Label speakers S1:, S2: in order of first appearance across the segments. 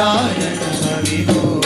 S1: नारायण हरि बोल।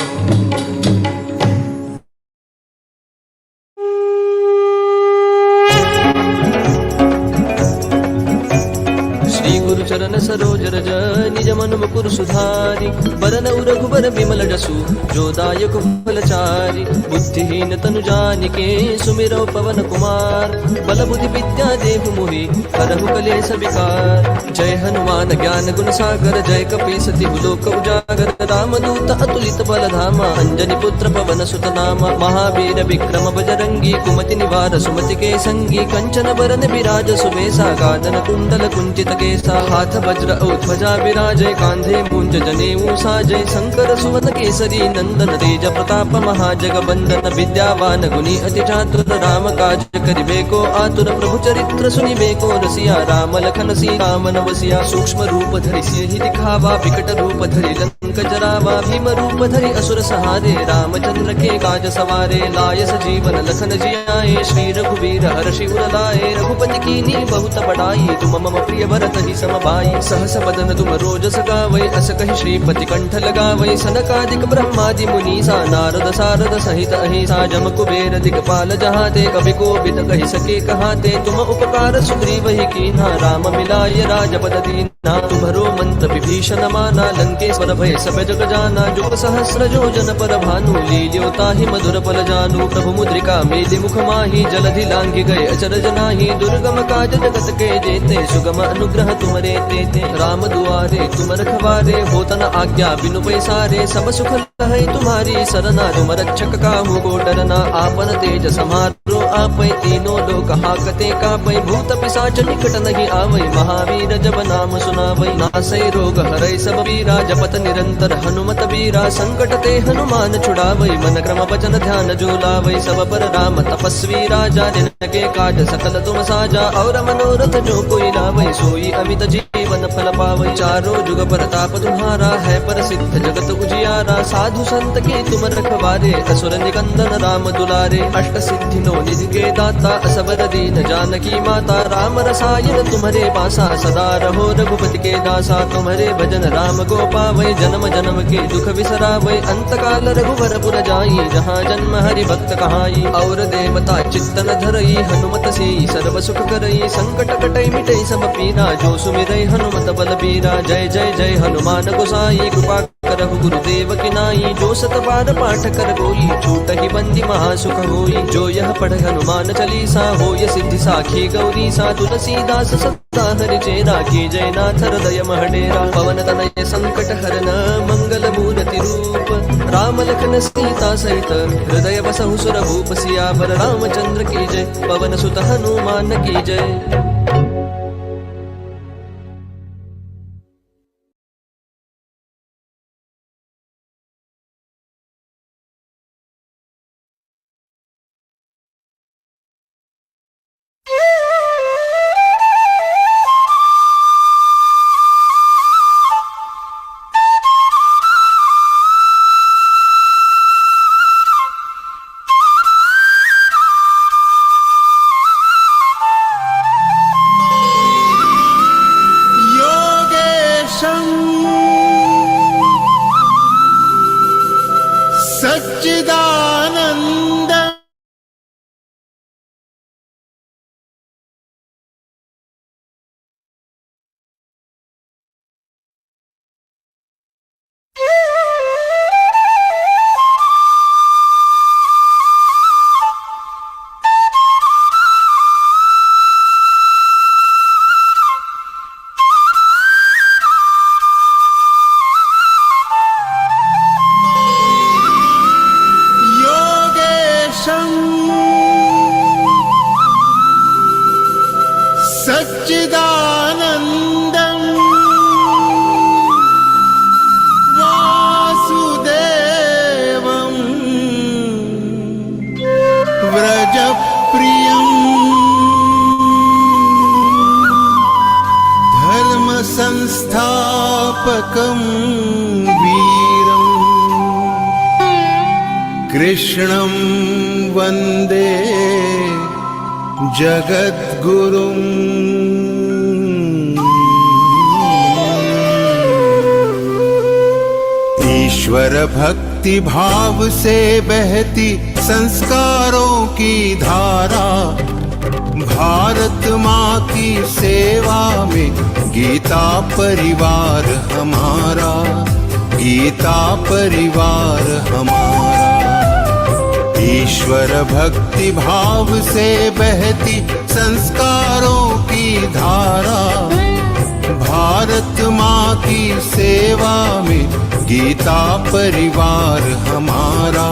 S2: चरण सरोज रज निज मन मुकुर सुधारी बरन रघुबर बिमल जसु जो दायक फलचारी बुद्धिहीन तनु जानिके सुमिरो पवन कुमार बल बुद्धि विद्या देहु मोहि हरहु कलेश विकार। जय हनुमान ज्ञान गुण सागर जय कपीस तिहु लोक उजागर रामदूत अतुलित बल धामा अंजनी पुत्र पवन सुत नामा महावीर विक्रम बजरंगी कुमति निवार सुमति के संगी कंचन बरन विराज सुबेसा गानन कुंडल कुंचित केसा हाथ वज्र और ध्वजा विराजय कांधे मूंज जनेऊ साजय शंकर सुवन केसरी नंदन तेज प्रताप महाजगबंदन विद्यावान गुणी अति चातुर राम काज करिबे को आतुर प्रभु चरित्र सुनिबे को रसिया राम लखन सीता मन बसिया सूक्ष्म रूप धरि सिहि दिखावा विकट रूप धरि लंक जरावा भीम रूप धरि असुर सहारे रामचंद्र के काज सवारे लाय सजीवन लखन जियाए श्री रघुवीर हर्षि उर लाए रघुपति कीन्ही बहुत बड़ाई तुम मम प्रिय भरत ही समभाई सहस बदन तुम रोजस गावै अस कहि श्रीपति कंठ लगावै सनकादिक ब्रह्मादि मुनीसा नारद सारद सहित अहिसा जम कुबेर दिक्पाल जहाते कवि कोविद कहि सके कहाते तुम उपकार सुग्रीव ही कीन्हा राम मिलाय राजपद दीना तुम्हरो मंत्र विभीषण माना लंकेश्वर भय सब जग जाना जुग सहस्र योजन पर भानु लील्यो ताहि मधुर पल जानु प्रभु मुद्रिका मेलि मुख माहि जलधि लांघि गए अचरज नाहि दुर्गम काज जगत के जेते सुगम अनुग्रह तुमरे तेते राम दुआरे तुम रखवारे होतन आज्ञा बिनु पैसारे सब सुख है तुम्हारी सरना तुम रक्षक काहू को डरना आपन तेज समारो आपै तीनों लोक हाकते कापै भूत पिशाच निकट नहीं आवै महावीर जब नाम सुनावै नासै रोग हरै सब पीरा जपत निरंतर हनुमत बीरा संकट ते हनुमान छुड़ावै मन क्रम वचन ध्यान जो लावै सब पर राम तपस्वी राजा जिनके काज सकल तुम साजा और मनोरथ जो कोई लावै सोई अमित जीवन फल पावै चारों जुग परताप तुम्हारा है प्रसिद्ध जगत उजियारा साधु संत के तुम रखवारे असुर निकंदन राम दुलारे अष्ट सिद्धि नो निधि के दाता असबर दीन जानकी माता राम रसायन तुम्हारे पासा सदा रहो रघुपति के दासा तुम्हारे भजन राम को पावै जन्म जन्म के दुख बिसरावै अंत काल रघुवर पुर जाई जहाँ जन्म हरि भक्त कहाई और देवता चित्तन धरई हनुमत से सर्व सुख करई संकट कटई मिटई सब पीरा जो सुमिरै हनुमत बल बीरा जय जय जय हनुमान गोसाई कृपा करहु गुरुदेव की नाई जो सत बार पाठ कर कोई छूट ही बंदी महासुख होई जो यह पढ़ हनुमान चालीसा होय सिद्धि साखी गौरी सा तुलसीदास सदा हरि चेरा की जय नाथ हृदय महडेरा पवन तनय संकट हरन मंगल मूर्ति रूप राम लखन सीता सहित हृदय बसहु सुर भूप सियावर रामचंद्र की जय पवन सुत हनुमान की जय।
S1: संस्थापकं वीरं कृष्णं वन्दे जगद्गुरुं। ईश्वर भक्ति भाव से बहती संस्कारों की धारा, भारत माँ की सेवा में गीता परिवार हमारा, गीता परिवार हमारा। ईश्वर भक्ति भाव से बहती संस्कारों की धारा, भारत माँ की सेवा में गीता परिवार हमारा,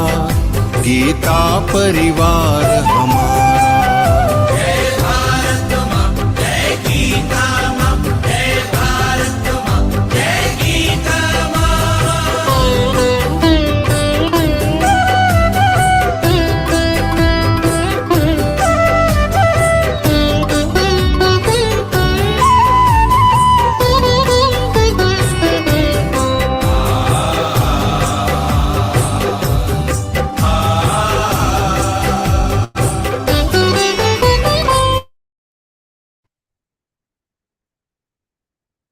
S1: गीता परिवार हमारा।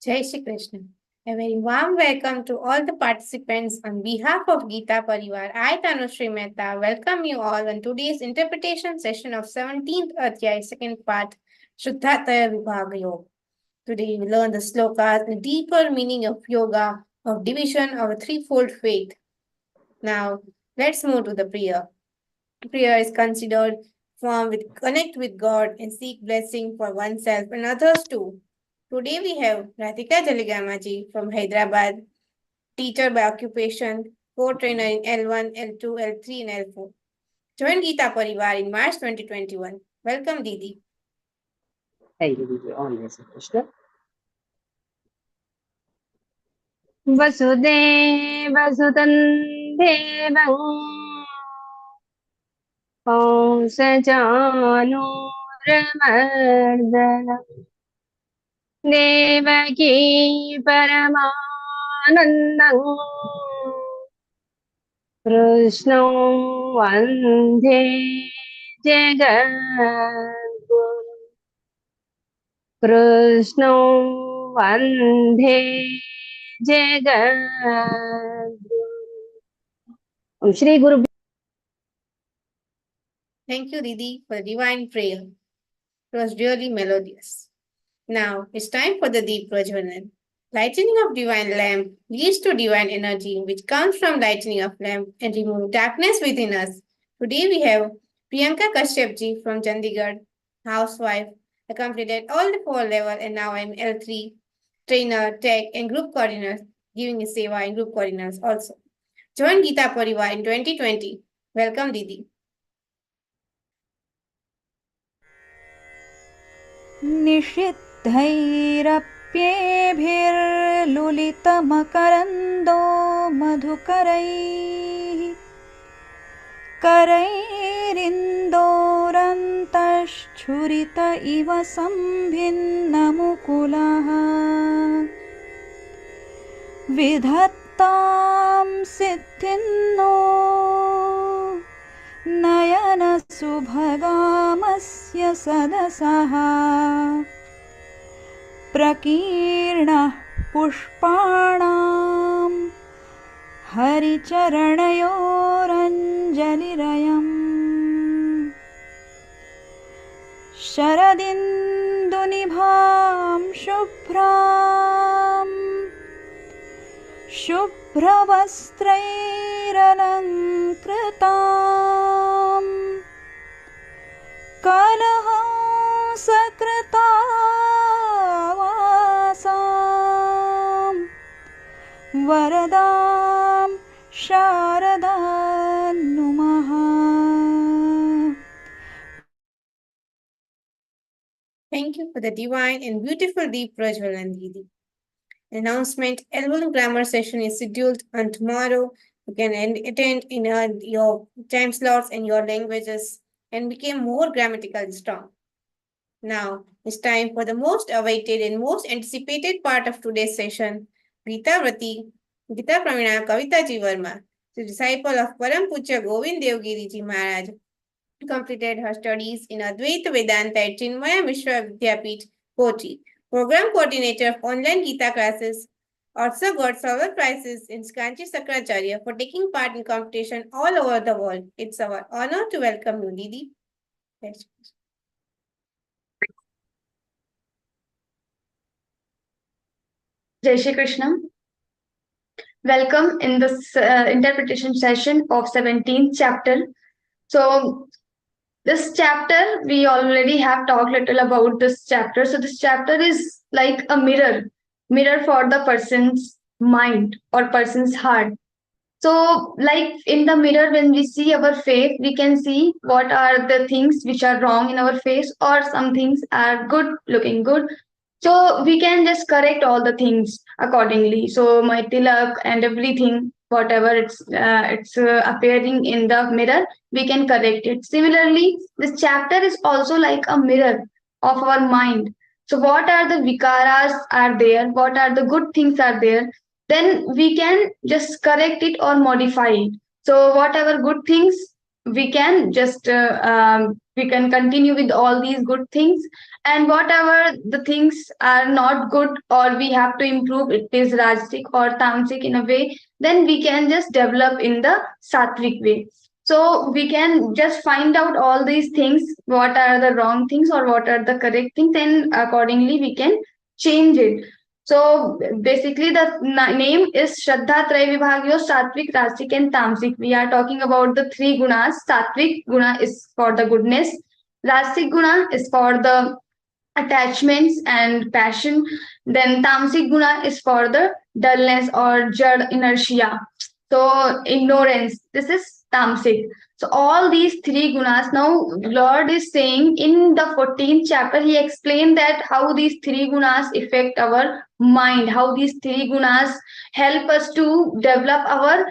S3: Jai Shri Krishna. A very warm welcome to all the participants on behalf of Geeta Pariwar. I, Tanushree Mehta, welcome you all on today's interpretation session of 17th Adhyay, second part, Shuddhataya Vibhaga Yoga. Today we learn the slokas, the deeper meaning of yoga, of division of a threefold faith. Now, let's move to the prayer. Prayer is considered form with connect with God and seek blessing for oneself and others too. Today we have Radhika Jaligamaji from Hyderabad, teacher by occupation, co-trainer in L1, L2, L3 and L4. Joined Geeta Pariwar in March 2021. Welcome, Didi.
S4: Thank you, Didi. Always a Krishna. Vasudevasutan Devam Konsajanuramardanam Devaki Paramanandam Krishnam Vande Jagadguru Krishnam Vande Jagadguru. Shri Guru.
S3: Thank you, Didi, for the divine prayer. It was really melodious. Now it's time for the Deep Prajwalan. Lightening of divine lamp leads to divine energy, which comes from lightening of lamp and remove darkness within us. Today we have Priyanka Kashyapji from Chandigarh, housewife. I completed all the 4 levels and now I'm L3, trainer, tech and group coordinator, giving a seva and group coordinators also. Joined Geeta Pariwar in 2020. Welcome, Didi.
S5: निषिद्धैरप्येभिर्लुलितमकरन्दो मधुकरैः करैरिन्दोरन्तश्छुरित इव सम्भिन्नमुकुलः विधत्तां सिद्धिन्नो नयनसुभगामस्य सदसः प्रकीर्णः पुष्पाणां हरिचरणयोरञ्जलिरयम् शरदिन्दुनिभां शुभ्रवस्त्रैरलङ्कृतां कलहंसकृतावासां वरदां शारदां नुमः.
S3: Thank you for the divine and beautiful Deep Prajwalan, Didi. Announcement: L1 grammar session is scheduled on tomorrow. You can attend in your time slots and your languages and become more grammatically strong. Now it's time for the most awaited and most anticipated part of today's session. Gita Pramina Kavita Ji Verma, the disciple of Param Puja Govind Devgiri Ji Maharaj, completed her studies in Advaita Vedanta at Chinmaya Mishra Vidyapeeth, Kochi. Program coordinator of online Gita classes, Also got several prizes in Skanchi Sakracharya for taking part in competition all over the world. It's our honor to welcome you, Didi. Yes.
S6: Jai Shri Krishna. Welcome in this interpretation session of 17th chapter. So, this chapter, we already have talked little about this chapter. So, this chapter is like a mirror for the person's mind or person's heart. So, like in the mirror, when we see our face, we can see what are the things which are wrong in our face, or some things are good, looking good. So we can just correct all the things accordingly. So my tilak and everything, whatever it's appearing in the mirror, we can correct it. Similarly, this chapter is also like a mirror of our mind. So what are the vikaras are there? What are the good things are there? Then we can just correct it or modify it. So whatever good things we can just we can continue with all these good things, and whatever the things are not good or we have to improve, it is Rajasic or Tamasic in a way, then we can just develop in the Sattvic way. So we can just find out all these things, what are the wrong things or what are the correct things, and accordingly we can change it. So basically, the name is Shraddha Traya Vibhagyo Sattvic, Rajasic, and Tamasic. We are talking about the three gunas. Sattvic guna is for the goodness. Rajasic guna is for the attachments and passion. Then Tamasic guna is for the dullness or jad inertia. So ignorance. This is Tamasic. So all these three gunas. Now Lord is saying in the 14th chapter, he explained that how these three gunas affect our mind, how these three gunas help us to develop our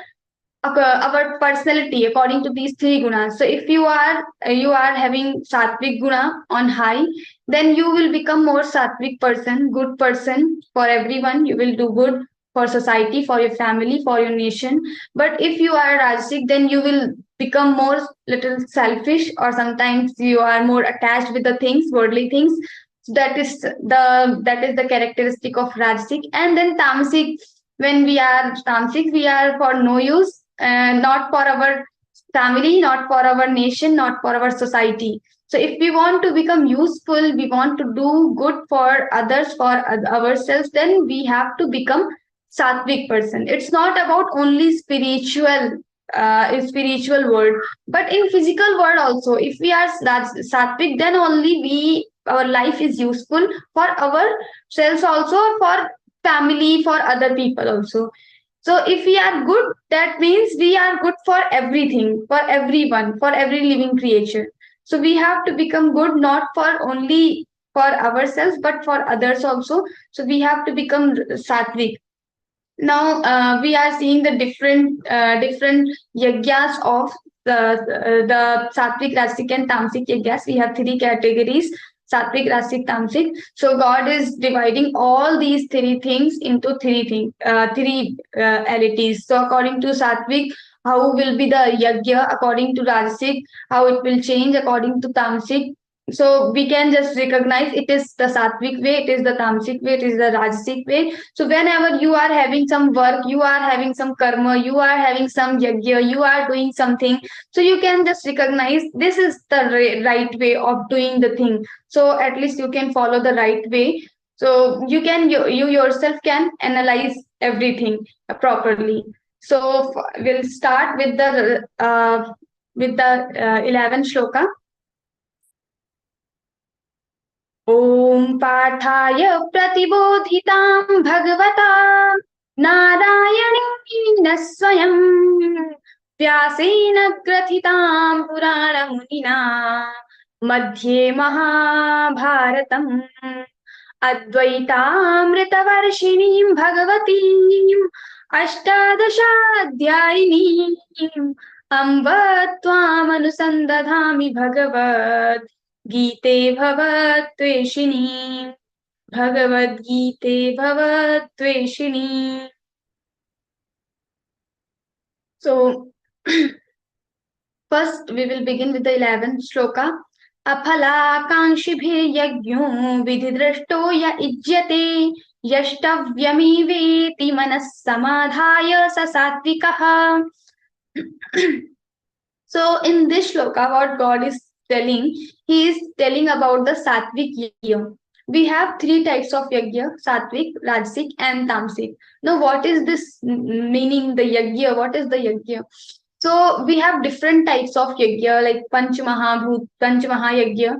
S6: personality according to these three gunas. So if you are having sattvic guna on high, then you will become more sattvic person, good person for everyone. You will do good for society, for your family, for your nation. But if you are rajasic, then you will become more little selfish, or sometimes you are more attached with the things, worldly things. So that is the characteristic of rajasic. And then tamasic, when we are tamasic, we are for no use, not for our family, not for our nation, not for our society. So if we want to become useful, we want to do good for others, for ourselves, then we have to become sattvic person. It's not about only spiritual world, but in physical world also. If we are sattvic, then only our life is useful for ourselves also, for family, for other people also. So if we are good, that means we are good for everything, for everyone, for every living creature. So we have to become good not for only for ourselves, but for others also. So we have to become sattvic. Now we are seeing the different yagyas of the sattvic, rasic, and tamasic yagyas. We have three categories: sattvic, rasic, tamasic. So God is dividing all these three things into three entities. So according to sattvic, how will be the yagya? According to rajasic, how it will change? According to tamasic, so we can just recognize it is the sattvic way, it is the tamasic way, it is the rajasic way. So whenever you are having some work, you are having some karma, you are having some yagya, you are doing something, so you can just recognize this is the right way of doing the thing. So at least you can follow the right way. So you yourself can analyze everything properly. So we'll start with the 11th shloka. ॐ पाठाय प्रतिबोधितां भगवता नारायणेन स्वयं व्यासेन ग्रथितां पुराणमुनिना मध्ये महाभारतम् अद्वैतामृतवर्षिणीं भगवतीम् अष्टादशाध्यायिनीम् अम्ब त्वामनुसन्दधामि भगवत् गीते भवत्वेषिणी भगवद्गीते भवत्वेषिणी. So first we will begin with the 11th shloka. Aphala kanshibhir yajño vidhidrashto ya ijyate yashtavyamiveti manas samadhaya sa satvikah. So in this shloka, what God is telling, He is telling about the Satvic yagya. We have three types of yagya: Satvic, Rajasic, and Tamasic. Now, what is this meaning? The yagya. What is the yagya? So we have different types of yagya, like Panchamaha yagya.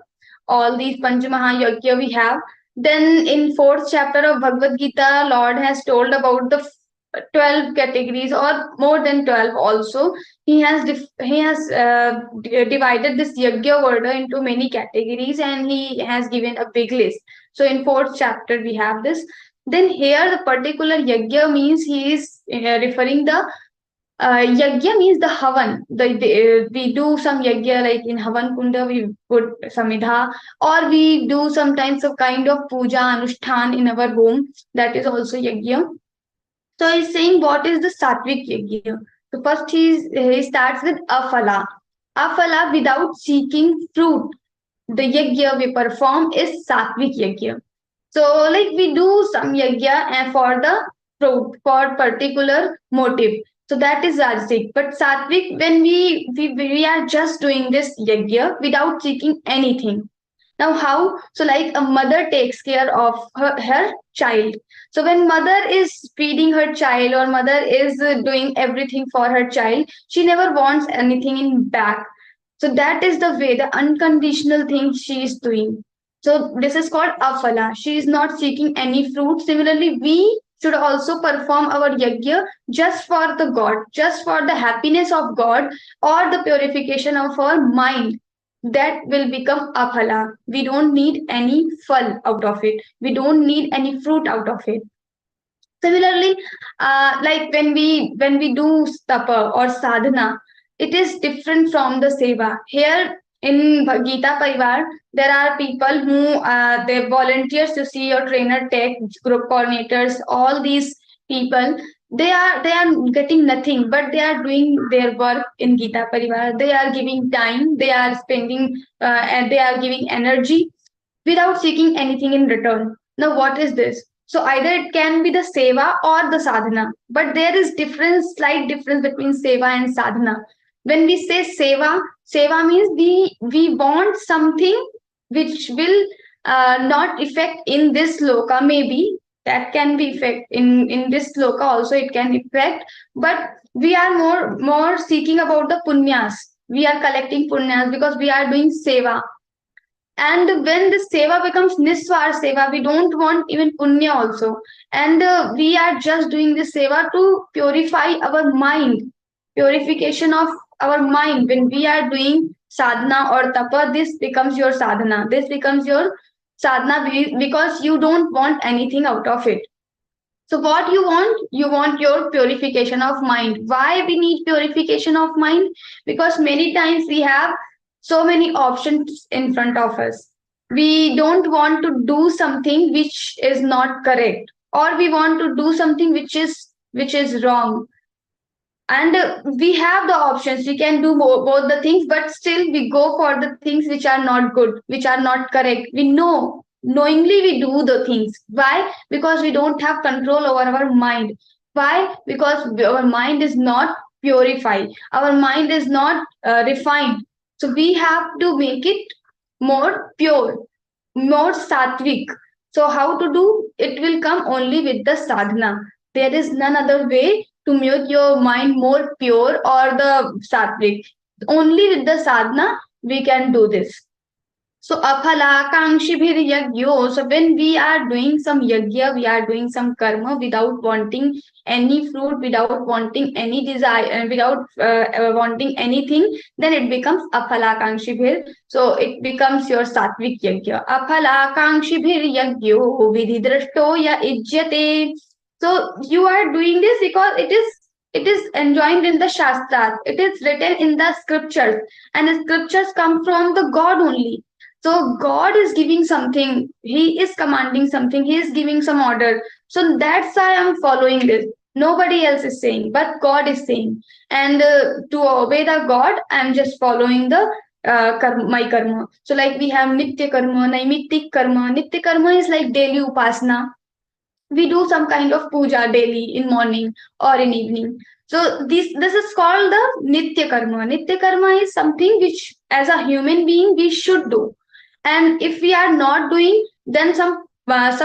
S6: All these Panchamaha yagya we have. Then in fourth chapter of Bhagavad Gita, Lord has told about the 12 categories, or more than 12 also. He has divided this yagya order into many categories, and he has given a big list. So in fourth chapter we have this. Then here the particular yagya means he is referring the yagya means the havan. We do some yagya, like in havan kunda we put samidha, or we do sometimes a kind of puja anushthan in our home. That is also yagya. So he's saying what is the sattvic yagya. So first he starts with afala. Afala, without seeking fruit. The yagya we perform is sattvic yagya. So like we do some yagya and for the fruit, for particular motive. So that is Rajasic. But Sattvic, when we are just doing this yagya without seeking anything. Now how? So like a mother takes care of her child. So when mother is feeding her child, or mother is doing everything for her child, she never wants anything in back. So that is the way, the unconditional thing she is doing. So this is called afala. She is not seeking any fruit. Similarly, we should also perform our yagya just for the God, just for the happiness of God, or the purification of our mind. That will become aphala. We don't need any fal out of it. We don't need any fruit out of it. Similarly, like when we do tapa or sadhana, it is different from the seva. Here in Gita Pariwar, there are people who they volunteers. You see your trainer, tech, group coordinators, all these people. They are getting nothing, but they are doing their work in Gita Pariwar. They are giving time. They are spending and they are giving energy without seeking anything in return. Now, what is this? So either it can be the seva or the sadhana, but there is slight difference between seva and sadhana. When we say seva means we want something which will not affect in this loka. Maybe that can be effect in this loka also. It can affect, but we are more seeking about the punyas. We are collecting punyas because we are doing seva. And when the seva becomes niswar seva, we don't want even punya also. And we are just doing this seva to purify our mind, purification of our mind. When we are doing sadhana or tapa, this becomes your sadhana. This becomes your sadhana because you don't want anything out of it. So what you want? You want your purification of mind. Why we need purification of mind? Because many times we have so many options in front of us. We don't want to do something which is not correct, or we want to do something which is wrong. And we have the options. We can do both the things, but still we go for the things which are not good, which are not correct. We know, knowingly we do the things. Why? Because we don't have control over our mind. Why? Because our mind is not purified, our mind is not refined. So we have to make it more pure, more sattvic. So how to do? It will come only with the sadhana. There is none other way to make your mind more pure or the sattvic. Only with the sadhana we can do this. So aphala kankshibhir yagyo. So when we are doing some yagya, we are doing some karma without wanting any fruit, without wanting any desire, without wanting anything, then it becomes aphala kankshibhir. So it becomes your sattvic yagya. Aphala kankshibhir yagyo vidhidrashto ya ijyate. So you are doing this because it is enjoined in the Shastras. It is written in the scriptures, and the scriptures come from the God only. So God is giving something, He is commanding something, He is giving some order. So that's why I'm following this. Nobody else is saying, but God is saying. And to obey the God, I'm just following the my karma. So like we have nitya karma, naimittik karma. Nitya karma is like daily upasana. we do some kind of puja daily in morning or in evening. So this is called the nitya karma. Nitya karma is something which as a human being we should do, and if we are not doing, then some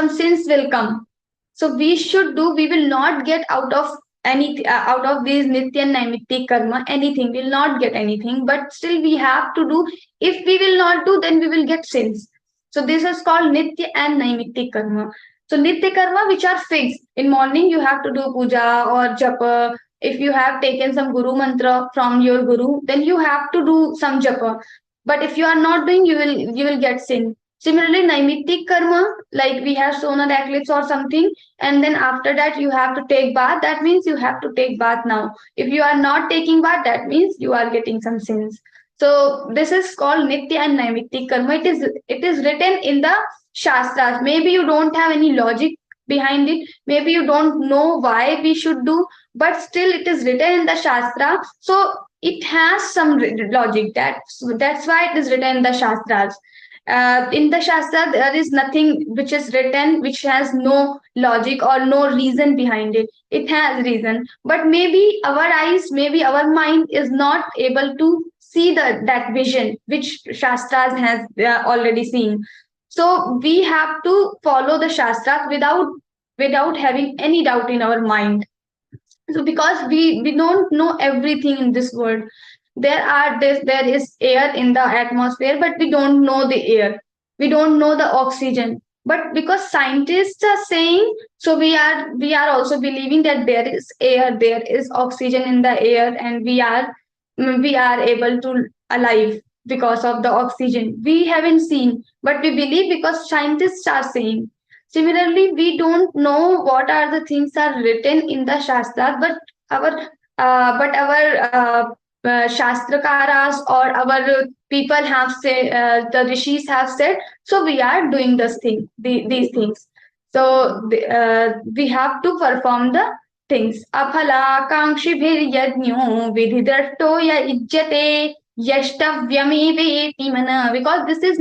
S6: sins will come. So we should do. We will not get out of these nitya and naimittik karma anything. Will not get anything, but still we have to do. If we will not do, then we will get sins. So this is called nitya and naimittik karma. So nitya karma which are fixed. In morning you have to do puja or japa. If you have taken some guru mantra from your guru, then you have to do some japa. But if you are not doing, you will get sin. Similarly, naimittik karma, like we have solar eclipse or something, and then after that you have to take bath. That means you have to take bath now. If you are not taking bath, that means you are getting some sins. So this is called nitya and naimittik karma. It is written in the shastras. Maybe you don't have any logic behind it. Maybe you don't know why we should do, but still it is written in the shastra. So it has some logic. That's why it is written in the shastras. In the shastra there is nothing which is written which has no logic or no reason behind it. It has reason, but maybe our eyes, maybe our mind is not able to see that vision which shastras has already seen. So we have to follow the shastras without having any doubt in our mind. So because we don't know everything in this world, there is air in the atmosphere, but we don't know the air, we don't know the oxygen. But because scientists are saying, so we are also believing that there is air, there is oxygen in the air, and we are able to alive because of the oxygen. We haven't seen, but we believe because scientists are saying. Similarly, we don't know what are the things are written in the Shastras, but our Shastrakaras or our people have said, the rishis have said, so we are doing these things. So we have to perform the things. Aphala kankshi bhir yajnyo vidhidarto ya ijjate yashtavyameveti mana. Because this is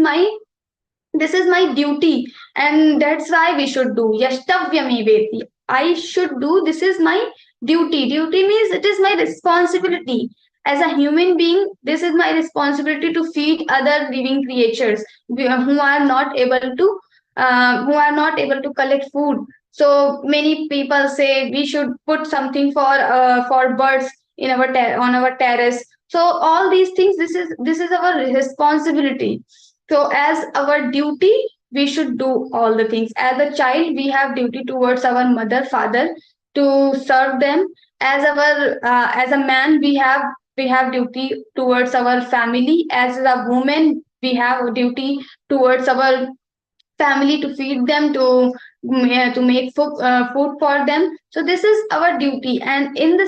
S6: my duty, and that's why we should do yashtavyameveti. I should do. This is my duty means it is my responsibility as a human being. This is my responsibility to feed other living creatures who are not able to collect food. So many people say we should put something for birds in on our terrace. So all these things, this is our responsibility. So as our duty, we should do all the things. As a child, we have duty towards our mother, father to serve them. As a man, we have duty towards our family. As a woman, we have a duty towards our family to feed them, to make food for them. So this is our duty, and in the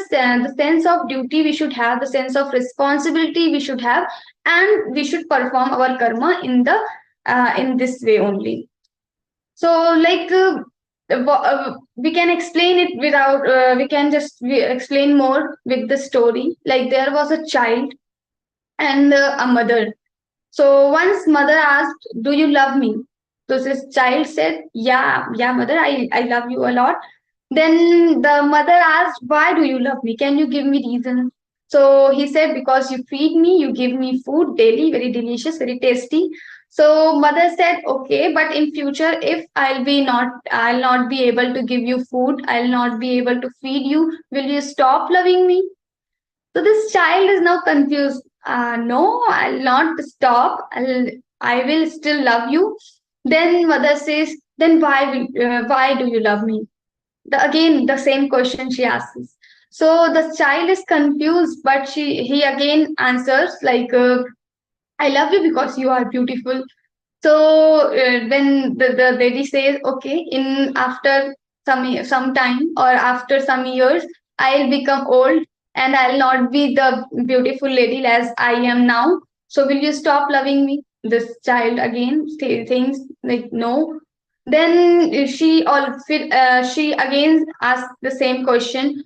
S6: sense of duty, we should have the sense of responsibility. We should have, and we should perform our karma in this way only. So like we can explain it without we explain more with the story. Like there was a child and a mother. So once mother asked, "Do you love me?" So this child said, "Yeah, mother, I love you a lot." Then the mother asked, "Why do you love me? Can you give me reason?" So he said, "Because you feed me, you give me food daily, very delicious, very tasty." So mother said, "Okay, but in future, if I'll not be able to give you food, I'll not be able to feed you, will you stop loving me?" So this child is now confused. No, I'll not stop. I will still love you. Then mother says, "Then why do you love me?" Again, the same question she asks. So the child is confused, but he again answers like, "I love you because you are beautiful." So when the lady says, "Okay, in after some time or after some years, I'll become old and I'll not be the beautiful lady as I am now. So will you stop loving me?" This child again thinks like, "No." Then she again asks the same question,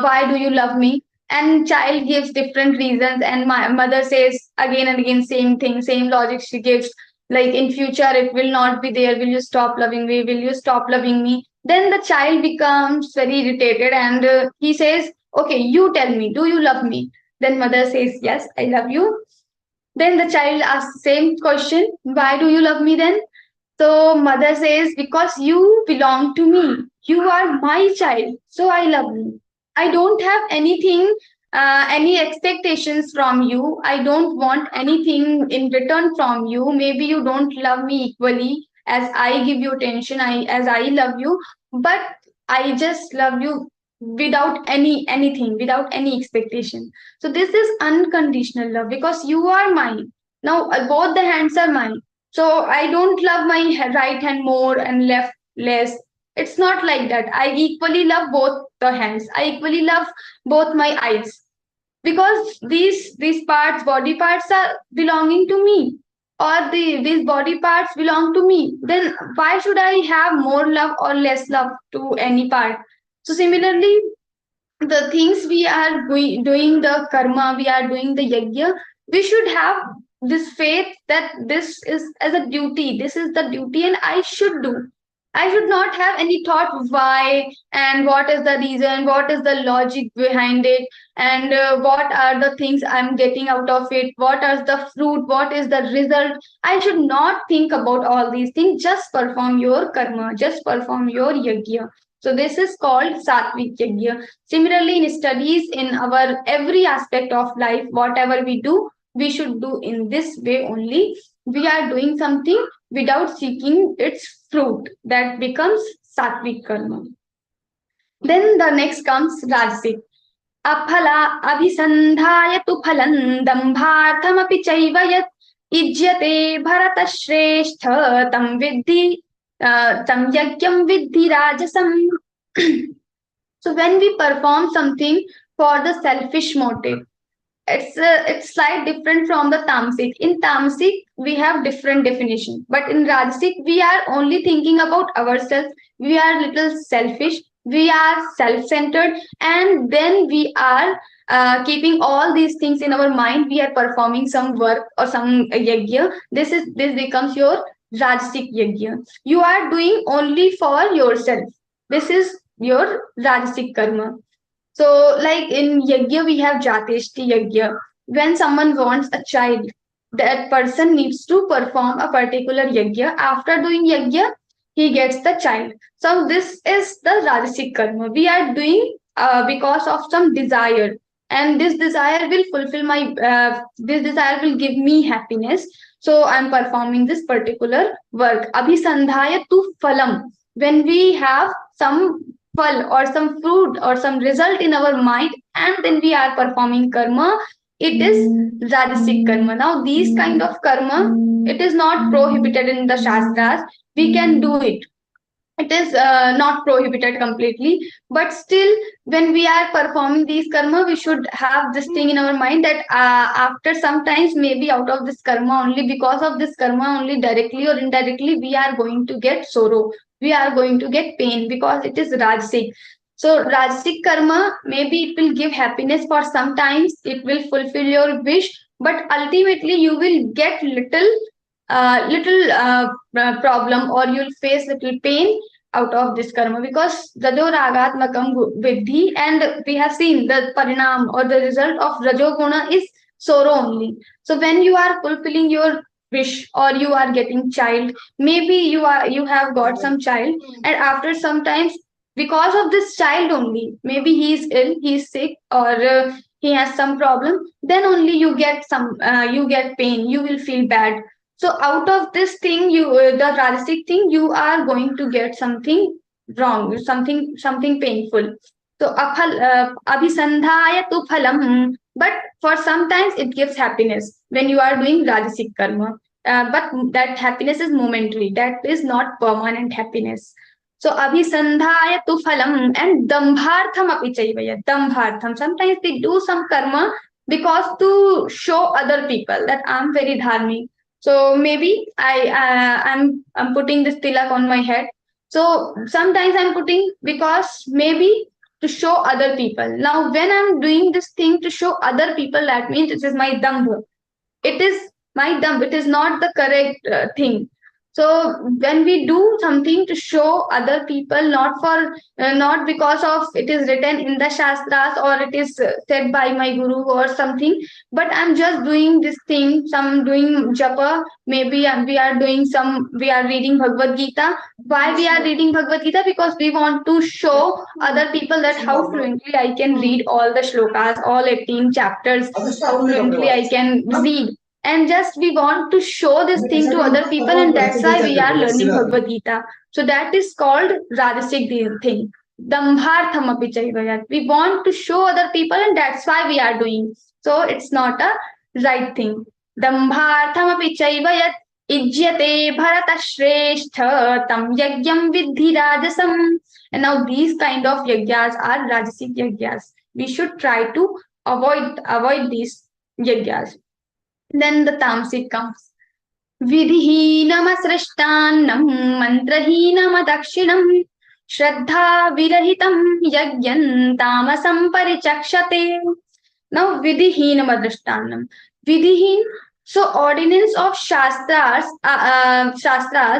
S6: "Why do you love me?" And child gives different reasons, and my mother says again and again same thing, same logic she gives. Like, in future it will not be there. Will you stop loving me? Will you stop loving me? Then the child becomes very irritated and he says, okay, you tell me, do you love me? Then mother says, yes, I love you. Then the child asks the same question, why do you love me then? So mother says, because you belong to me. You are my child. So I love you. I don't have anything, any expectations from you. I don't want anything in return from you. Maybe you don't love me equally as I give you attention, as I love you, but I just love you without anything, without any expectation. So this is unconditional love because you are mine. Now both the hands are mine. So I don't love my right hand more and left less. It's not like that. I equally love both the hands. I equally love both my eyes because these parts, body parts, are belonging to me, or these body parts belong to me. Then why should I have more love or less love to any part? So similarly, the things we are doing the karma, we are doing the yagya, we should have this faith that this is as a duty, this is the duty and I should do. I should not have any thought why and what is the reason, what is the logic behind it, and what are the things I'm getting out of it, what is the fruit, what is the result. I should not think about all these things. Just perform your karma, just perform your yagya. So this is called Satvic Yagya. Similarly, in studies, in our every aspect of life, whatever we do, we should do in this way only. We are doing something without seeking its fruit. That becomes Satvic Karma. Then the next comes Rajasic. Aphala abhisandhaya tu phalam dambharthamapi chaiva yat ijyate bharata shrestha tam vidhi tam yagyam vidhi rajasam. So when we perform something for the selfish motive, it's slight different from the Tamasic. In Tamasic, we have different definition, but in Rajasic, we are only thinking about ourselves. We are little selfish. We are self-centered, and then we are keeping all these things in our mind. We are performing some work or some yagya. This becomes your Rajasic yagya. You are doing only for yourself. This is your Rajasic karma. So, like in yagya, we have Jateshti yagya. When someone wants a child, that person needs to perform a particular yagya. After doing yagya, he gets the child. So, this is the Rajasic karma. We are doing because of some desire, and this desire will fulfill my. This desire will give me happiness. So, I'm performing this particular work. Abhisandhaya tu phalam. When we have some phal or some fruit or some result in our mind and then we are performing karma, it is Rajasic karma. Now these kind of karma, it is not prohibited in the shastras. We can do it. It is not prohibited completely, but still when we are performing these karma, we should have this thing in our mind that after sometimes, maybe out of this karma only, because of this karma only, directly or indirectly, we are going to get sorrow, we are going to get pain because it is Rajasic. So Rajasic karma, maybe it will give happiness for sometimes, it will fulfill your wish, but ultimately you will get problem, or you'll face little pain out of this karma, because rajo ragatmakam vidhi, and we have seen the parinam or the result of rajoguna is sorrow only. So when you are fulfilling your wish or you are getting child, maybe you have got some child, and after sometimes, because of this child only, maybe he is ill, he is sick, or he has some problem, then only you get you get pain, you will feel bad. So out of this thing, the Rajasic thing, you are going to get something wrong, something painful. So abhisandhaya tu phalam, but for sometimes it gives happiness when you are doing Rajasic karma. But that happiness is momentary. That is not permanent happiness. So abhisandhaya tu phalam and dambhartham api chaivaya. Dambhartham. Sometimes we do some karma because to show other people that I'm very dharmic. So maybe I'm putting this tilak on my head. So sometimes I'm putting because maybe to show other people. Now when I'm doing this thing to show other people, that means it is my dambha. It is my dambha. It is not the correct thing. So when we do something to show other people, not because of it is written in the shastras or it is said by my guru or something, but I'm just doing this thing, some doing japa, maybe we are reading Bhagavad Gita. Why we are reading Bhagavad Gita? Because we want to show other people that how fluently I can read all the shlokas, all 18 chapters, how fluently I can read. And just we want to show this thing to other people, and that's why we are learning Bhagavad Gita. So that is called Rajasic thing. Dambhartham api chaivayat. We want to show other people, and that's why we are doing. So it's not a right thing. Dambhartham api chaivayat ijyate bharata shrestha tam yagyam vidhi rajasam. And now these kind of yagyas are Rajasic yagyas. We should try to avoid these yagyas. Then the Tamasic comes. Vidhihinam mantrahinam adakshinam Shraddha virahitam yagyan tamasam parichakshate. Now vidhihinam adrashtanam. Vidhihin, so ordinance of shastras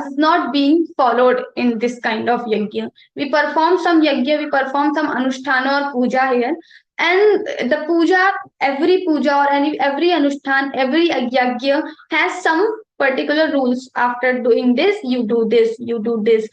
S6: is not being followed in this kind of yagya. We perform some yagya, we perform some anusthana or puja here, and the puja, every puja or every anushthan, every yagya has some particular rules. After doing this, you do this, you do this.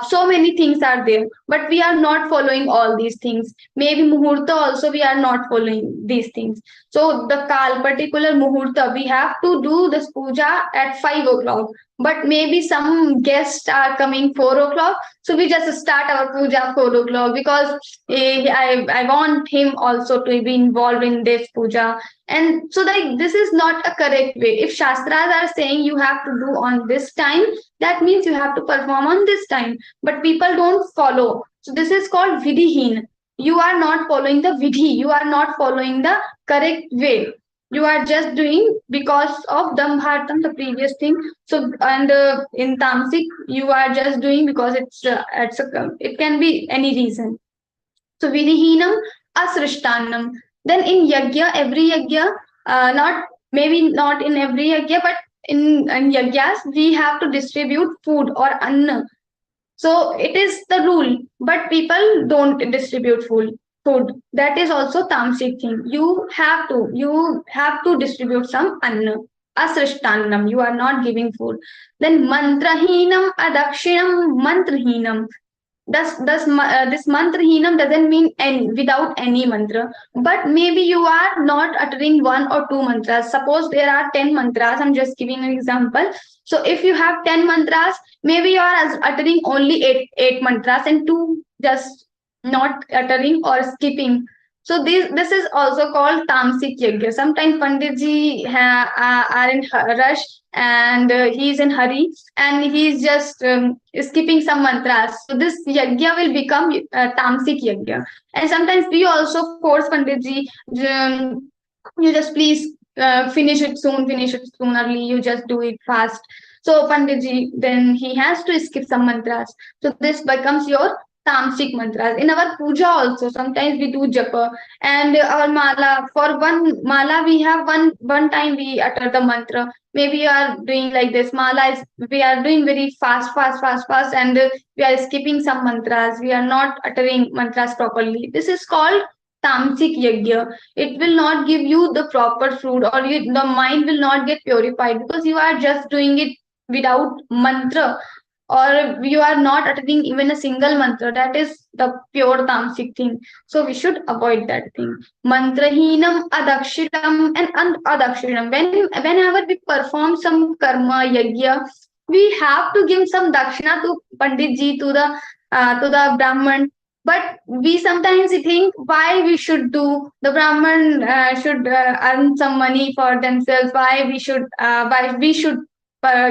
S6: So many things are there, but we are not following all these things. Maybe muhurta also we are not following these things. So the particular muhurta, we have to do this puja at 5 o'clock, but maybe some guests are coming 4 o'clock, so we just start our puja 4 o'clock because I want him also to be involved in this puja. And so like this is not a correct way. If shastras are saying you have to do on this time, that means you have to perform on this time, but people don't follow. So this is called vidhihin. You are not following the vidhi, you are not following the correct way. You are just doing because of Dambhartam, the previous thing. So and in Tamasic, you are just doing because it can be any reason. So vidhihinam asrishtanam. Then in yagya, every yagya, not in every yagya, but in yagyas, we have to distribute food or anna. So it is the rule, but people don't distribute food. That is also Tamasic thing. You have to distribute some anna. Asrishtannam, you are not giving food. Then mantrahinam adakshinam mantrahinam. This mantrahinam doesn't mean without any mantra, but maybe you are not uttering 1 or 2 mantras. Suppose there are 10 mantras. I'm just giving an example. So if you have 10 mantras, maybe you are uttering only 8 mantras and 2 just not uttering or skipping. So this is also called Tamasic yagya. Sometimes Panditji are in rush and he is in hurry and he is just skipping some mantras. So this yagya will become Tamasic yagya. And sometimes we also force Panditji, you just please finish it soon early, you just do it fast. So Panditji, then he has to skip some mantras. So this becomes your Tamasic mantras. In our puja also, sometimes we do japa and our mala. For one mala, we have one time we utter the mantra. Maybe you are doing like this. We are doing very fast, and we are skipping some mantras. We are not uttering mantras properly. This is called Tamasic yagya. It will not give you the proper fruit, or the mind will not get purified because you are just doing it without mantra, or you are not uttering even a single mantra. That is the pure Tamasic thing. So we should avoid that thing. Mantrahinam adakshinam and adakshinam. Whenever we perform some karma yagya, we have to give some dakshina to Panditji, to the Brahman. But we sometimes think why we should do. The Brahman should earn some money for themselves. Why we should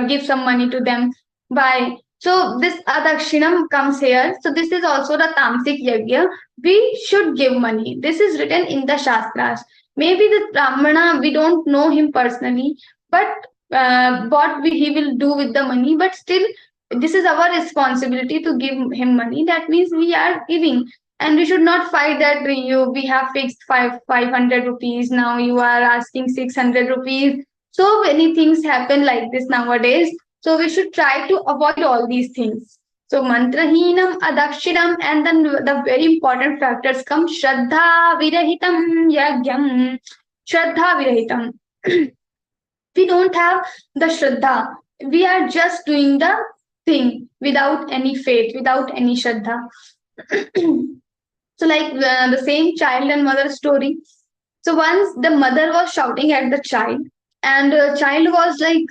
S6: give some money to them. Why? So this adakshinam comes here. So this is also the Tamasic yagya. We should give money. This is written in the shastras. Maybe the Brahmana, we don't know him personally, but he will do with the money. But still, this is our responsibility to give him money. That means we are giving. And we should not fight that we have fixed 500 rupees. Now you are asking 600 rupees. So many things happen like this nowadays. So we should try to avoid all these things. So mantrahinam adakshinam, and then the very important factors come: Shraddha virahitam yagyam. Shraddha virahitam. We don't have the Shraddha. We are just doing the thing without any faith, without any Shraddha. So, like the same child and mother story. So once the mother was shouting at the child, and the child was like,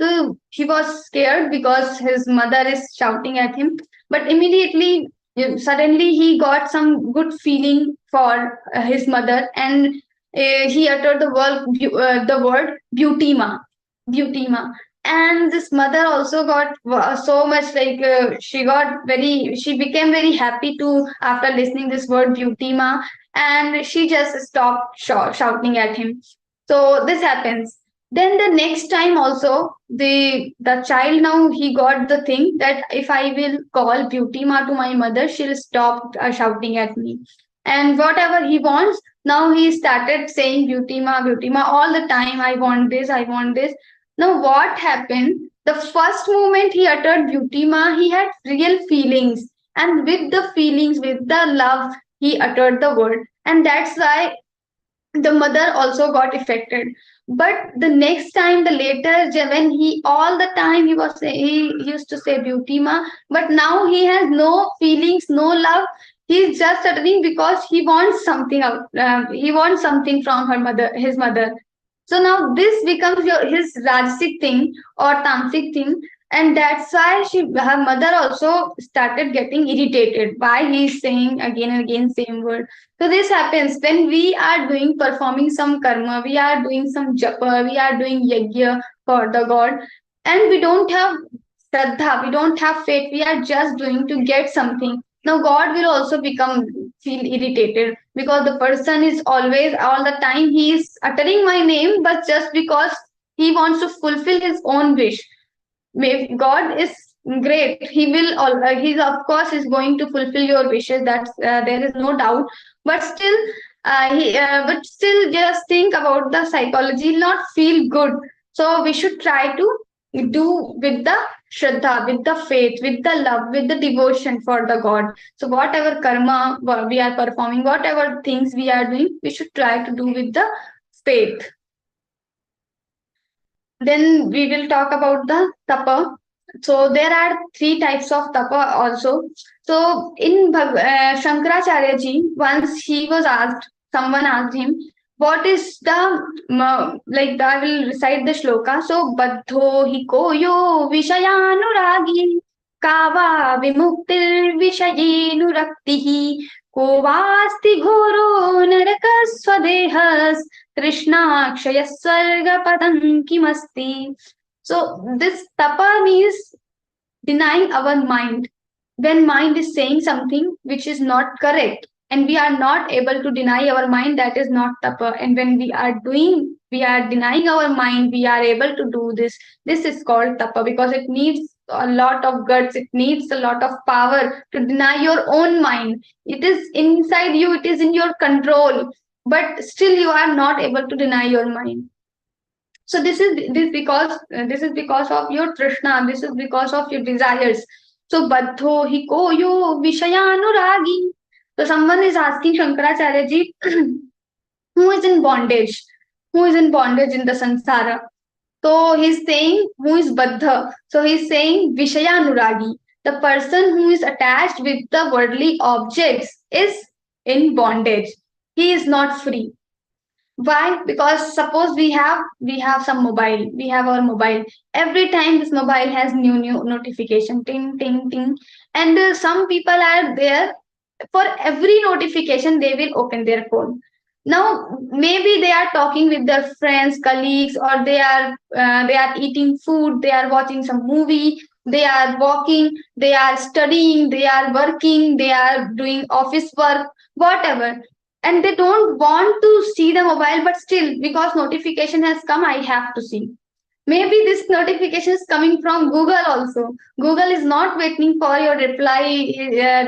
S6: he was scared because his mother is shouting at him. But immediately, suddenly, he got some good feeling for his mother, and he uttered the word beauty ma. And this mother also got so much like she became very happy to after listening this word beauty ma, and she just stopped shouting at him. So this happens. Then the next time also, the child, now he got the thing that if I will call beauty ma to my mother, she'll stop shouting at me. And whatever he wants, now he started saying beauty ma all the time. I want this, I want this. Now what happened? The first moment he uttered beauty ma, he had real feelings, and with the feelings, with the love, he uttered the word, and that's why the mother also got affected. But the next time, the later, when he all the time he used to say beauty ma, but now he has no feelings, no love. He's just uttering because he wants something out. He wants something from his mother. So now this becomes his Rajasic thing or Tamasic thing, and that's why her mother also started getting irritated. Why he's saying again and again same word. So this happens when we are performing some karma, we are doing some japa, we are doing yagya for the God, and we don't have shraddha, we don't have faith, we are just doing to get something. Now God will also feel irritated because the person is always all the time he is uttering my name, but just because he wants to fulfill his own wish. God is great. He will. He's of course is going to fulfill your wishes. That's there is no doubt. But still, but still, just think about the psychology. Not feel good. So we should try to do with the shraddha, with the faith, with the love, with the devotion for the God. So whatever karma we are performing, whatever things we are doing, we should try to do with the faith. Then we will talk about the tapa. So there are 3 types of tapa also. So in Shankaracharya ji, once someone asked him, what is I will recite the shloka. So baddho hi koyo vishayanuragi kava vimuktir vishayenuraktihi ko vasti ghoro narakaswadehas Krishna Kshayaswarga Padam Kimasti. So this tapa means denying our mind. When mind is saying something which is not correct, and we are not able to deny our mind, that is not tapa. And when we are denying our mind, we are able to do this. This is called tapa because it needs a lot of guts, it needs a lot of power to deny your own mind. It is inside you, it is in your control, but still you are not able to deny your mind. So this is because of your trishna, this is because of your desires. So baddho hi koyo vishayanuragi. So someone is asking Shankaracharya ji, who is in bondage? Who is in bondage in the samsara? So he's saying who is baddha. So he's saying vishayanuragi. The person who is attached with the worldly objects is in bondage. He is not free. Why? Because suppose we have some mobile, we have our mobile. Every time this mobile has new notification, ting ting ting, and some people are there for every notification they will open their phone. Now maybe they are talking with their friends, colleagues, or they are eating food, they are watching some movie, they are walking, they are studying, they are working, they are doing office work, whatever, and they don't want to see the mobile, but still because notification has come, I have to see. Maybe this notification is coming from Google also. Google is not waiting for your reply.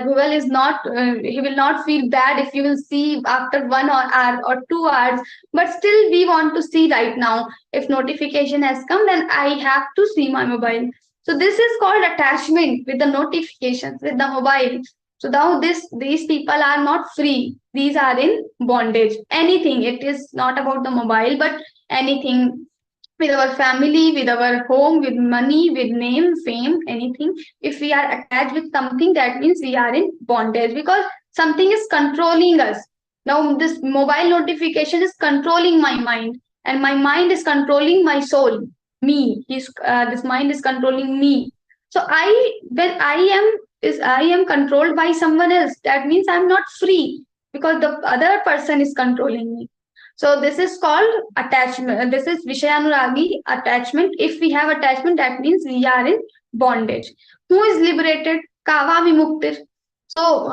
S6: Google is not, he will not feel bad if you will see after 1 hour or 2 hours, but still we want to see right now. If notification has come, then I have to see my mobile. So this is called attachment with the notifications, with the mobile. So now these people are not free. These are in bondage. Anything. It is not about the mobile, but anything with our family, with our home, with money, with name, fame, anything. If we are attached with something, that means we are in bondage because something is controlling us. Now, this mobile notification is controlling my mind, and my mind is controlling my soul. Me, this mind is controlling me. So when I am controlled by someone else, that means I'm not free because the other person is controlling me. So this is called attachment. This is Vishayanuragi attachment. If we have attachment, that means we are in bondage. Who is liberated? Kava vimuktir. So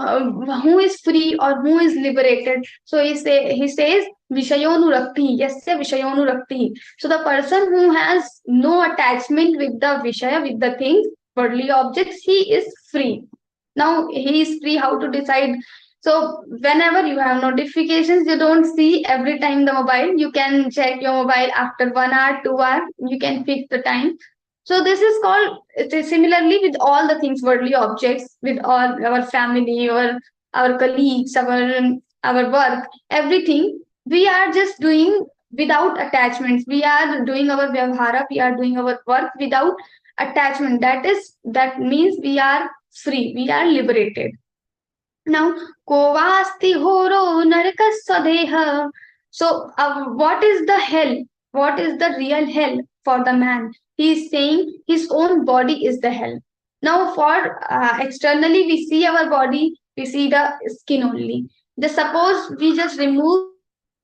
S6: who is free or who is liberated? So he says Vishayonurakti. Yasya Vishayonurakti. So the person who has no attachment with the Vishaya, with the things, worldly objects, he is free. Now he is free. How to decide? So whenever you have notifications, you don't see every time the mobile. You can check your mobile after 1 hour, 2 hours. You can fix the time. So this is called, it is similarly with all the things, worldly objects, with all our family or our colleagues, our work, everything. We are just doing without attachments. We are doing our vyavhara, we are doing our work without attachment. That means we are free, we are liberated. Now, kovasti horo narakasadeha. So, what is the hell? What is the real hell for the man? He is saying his own body is the hell. Now, for externally, we see our body, we see the skin only. Just suppose we just remove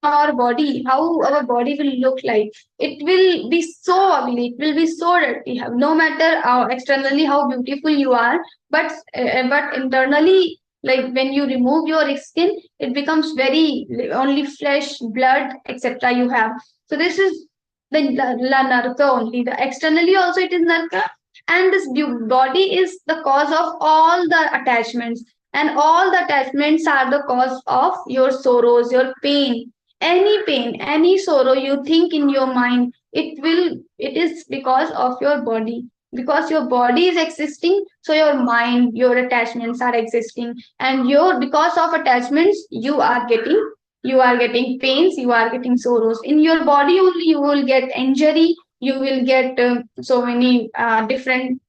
S6: our body, how our body will look like. It will be so ugly, it will be so dirty. No matter externally how beautiful you are, but internally, like when you remove your skin, it becomes very only flesh, blood, etc. you have. So this is the narka only. The externally also it is narka, and this body is the cause of all the attachments, and all the attachments are the cause of your sorrows, your pain. Any pain, any sorrow you think in your mind, it is because of your body. Because your body is existing, so your mind, your attachments are existing, and because of attachments you are getting pains, you are getting sorrows in your body only. You will get injury, you will get so many different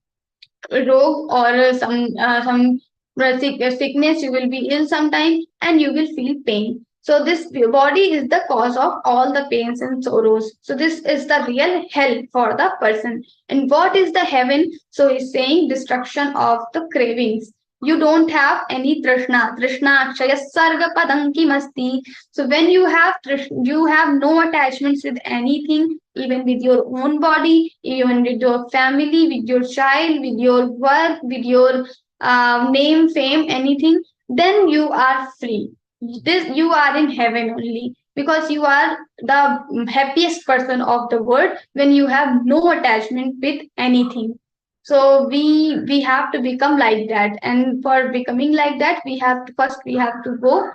S6: rog or some sickness. You will be ill sometime and you will feel pain. So this body is the cause of all the pains and sorrows. So this is the real hell for the person. And what is the heaven? So he's saying destruction of the cravings. You don't have any trishna. Trishna akshaya sarga padanki masti. So when you have you have no attachments with anything, even with your own body, even with your family, with your child, with your work, with your name, fame, anything, then you are free. You are in heaven only, because you are the happiest person of the world when you have no attachment with anything. So we have to become like that, and for becoming like that, we have to go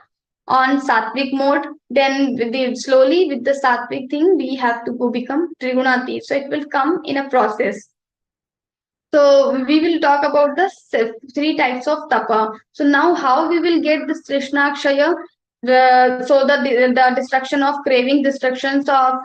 S6: on Satvic mode. Then slowly with the Satvic thing, we have to go become Trigunati. So it will come in a process. So we will talk about the 3 types of tapa. So now how we will get this Trishna Akshaya? The destruction of craving, destructions of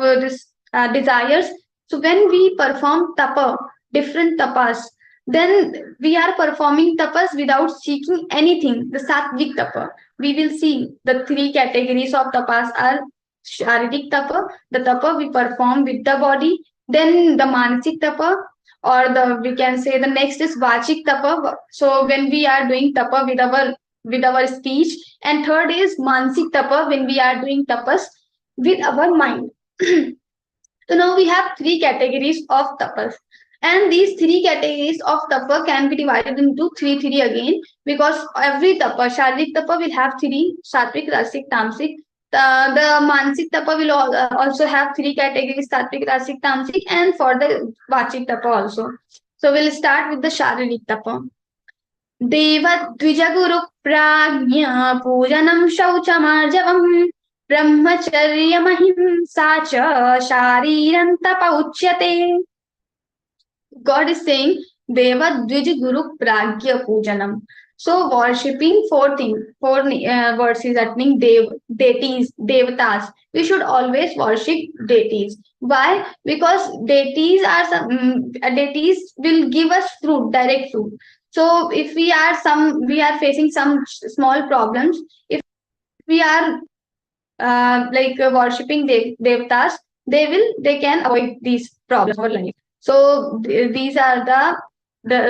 S6: desires. So when we perform tapa, different tapas, then we are performing tapas without seeking anything. The Sattvic tapa. We will see the 3 categories of tapas are Sharirik tapa, the tapa we perform with the body, then the Manasik tapa, or we can say the next is Vachik tapa. So when we are doing tapa with our speech, and third is Mansik tapa, when we are doing tapas with our mind. So now we have 3 categories of tapas, and these 3 categories of tapa can be divided into 3 again, because every tapa, Sharirik tapa will have 3: Sattvic, Rajasic, Tamasic. The Mansik tapa will also have 3 categories: Sattvic, Rajasic, Tamasic, and for the Vachik tapa also. So we'll start with the Sharirik tapa. देवद्विजगुरु प्राज्ञ पूजनं शौचमार्जवम् ब्रह्मचर्यमहिंसा च शारीरं तप उच्यते. God is saying Deva Dvij Guru Pragya Pujanam. So worshipping four things, verses that mean deities, devatas. We should always worship deities. Why? Because deities are deities will give us fruit, direct fruit. So if we are facing some small problems, if we are worshipping devatas, they can avoid these problems of our life. So these are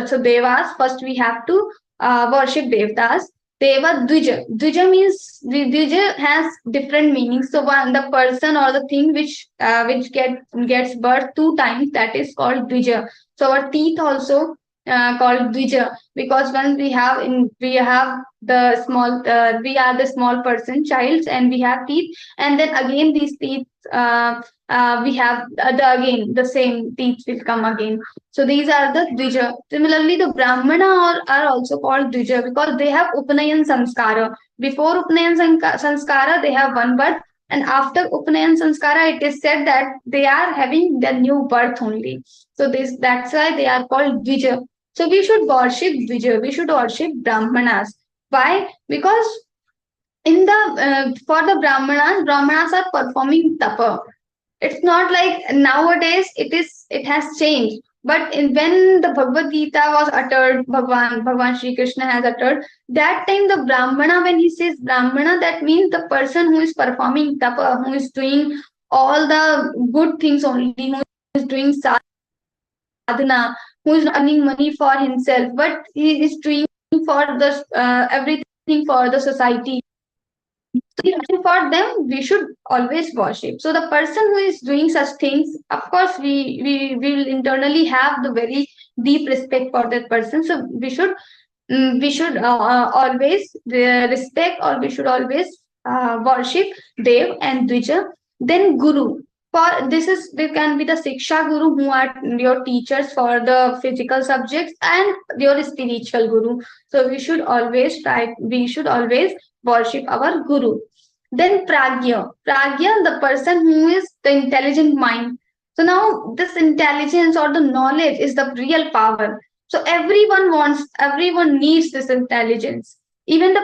S6: so devas. First we have to worship devatas. Deva Dvija. Dvija means Dvija has different meanings. So one, the person or the thing which gets birth two times, that is called Dvija. So our teeth also called Dvija, because when we have the small we are the small person childs, and we have teeth, and then again these teeth we have again the same teeth will come again. So these are the Dvija. Similarly, the Brahmana are also called Dvija because they have Upanayan Sanskara. Before Upanayan Sanskara, they have one birth, and after Upanayan Sanskara, it is said that they are having the new birth only. So that's why they are called Dvija. So we should worship Dvija. We should worship Brahmanas. Why? Because in the for the Brahmanas are performing Tapa. It's not like nowadays it has changed. But when the Bhagavad Gita was uttered, Bhagwan Shri Krishna has uttered, that time the Brahmana, when he says Brahmana, that means the person who is performing Tapa, who is doing all the good things only, who is doing sadhana, who is earning money for himself, but he is doing for the everything for the society. So for them, we should always worship. So the person who is doing such things, of course, we will internally have the very deep respect for that person. So we should always respect, or we should always worship Dev and Dvija. Then Guru. They can be the Siksha Guru, who are your teachers for the physical subjects, and your spiritual Guru. So we should always worship our Guru. Then Pragya. Pragya, the person who is the intelligent mind. So now this intelligence or the knowledge is the real power. So everyone needs this intelligence. Even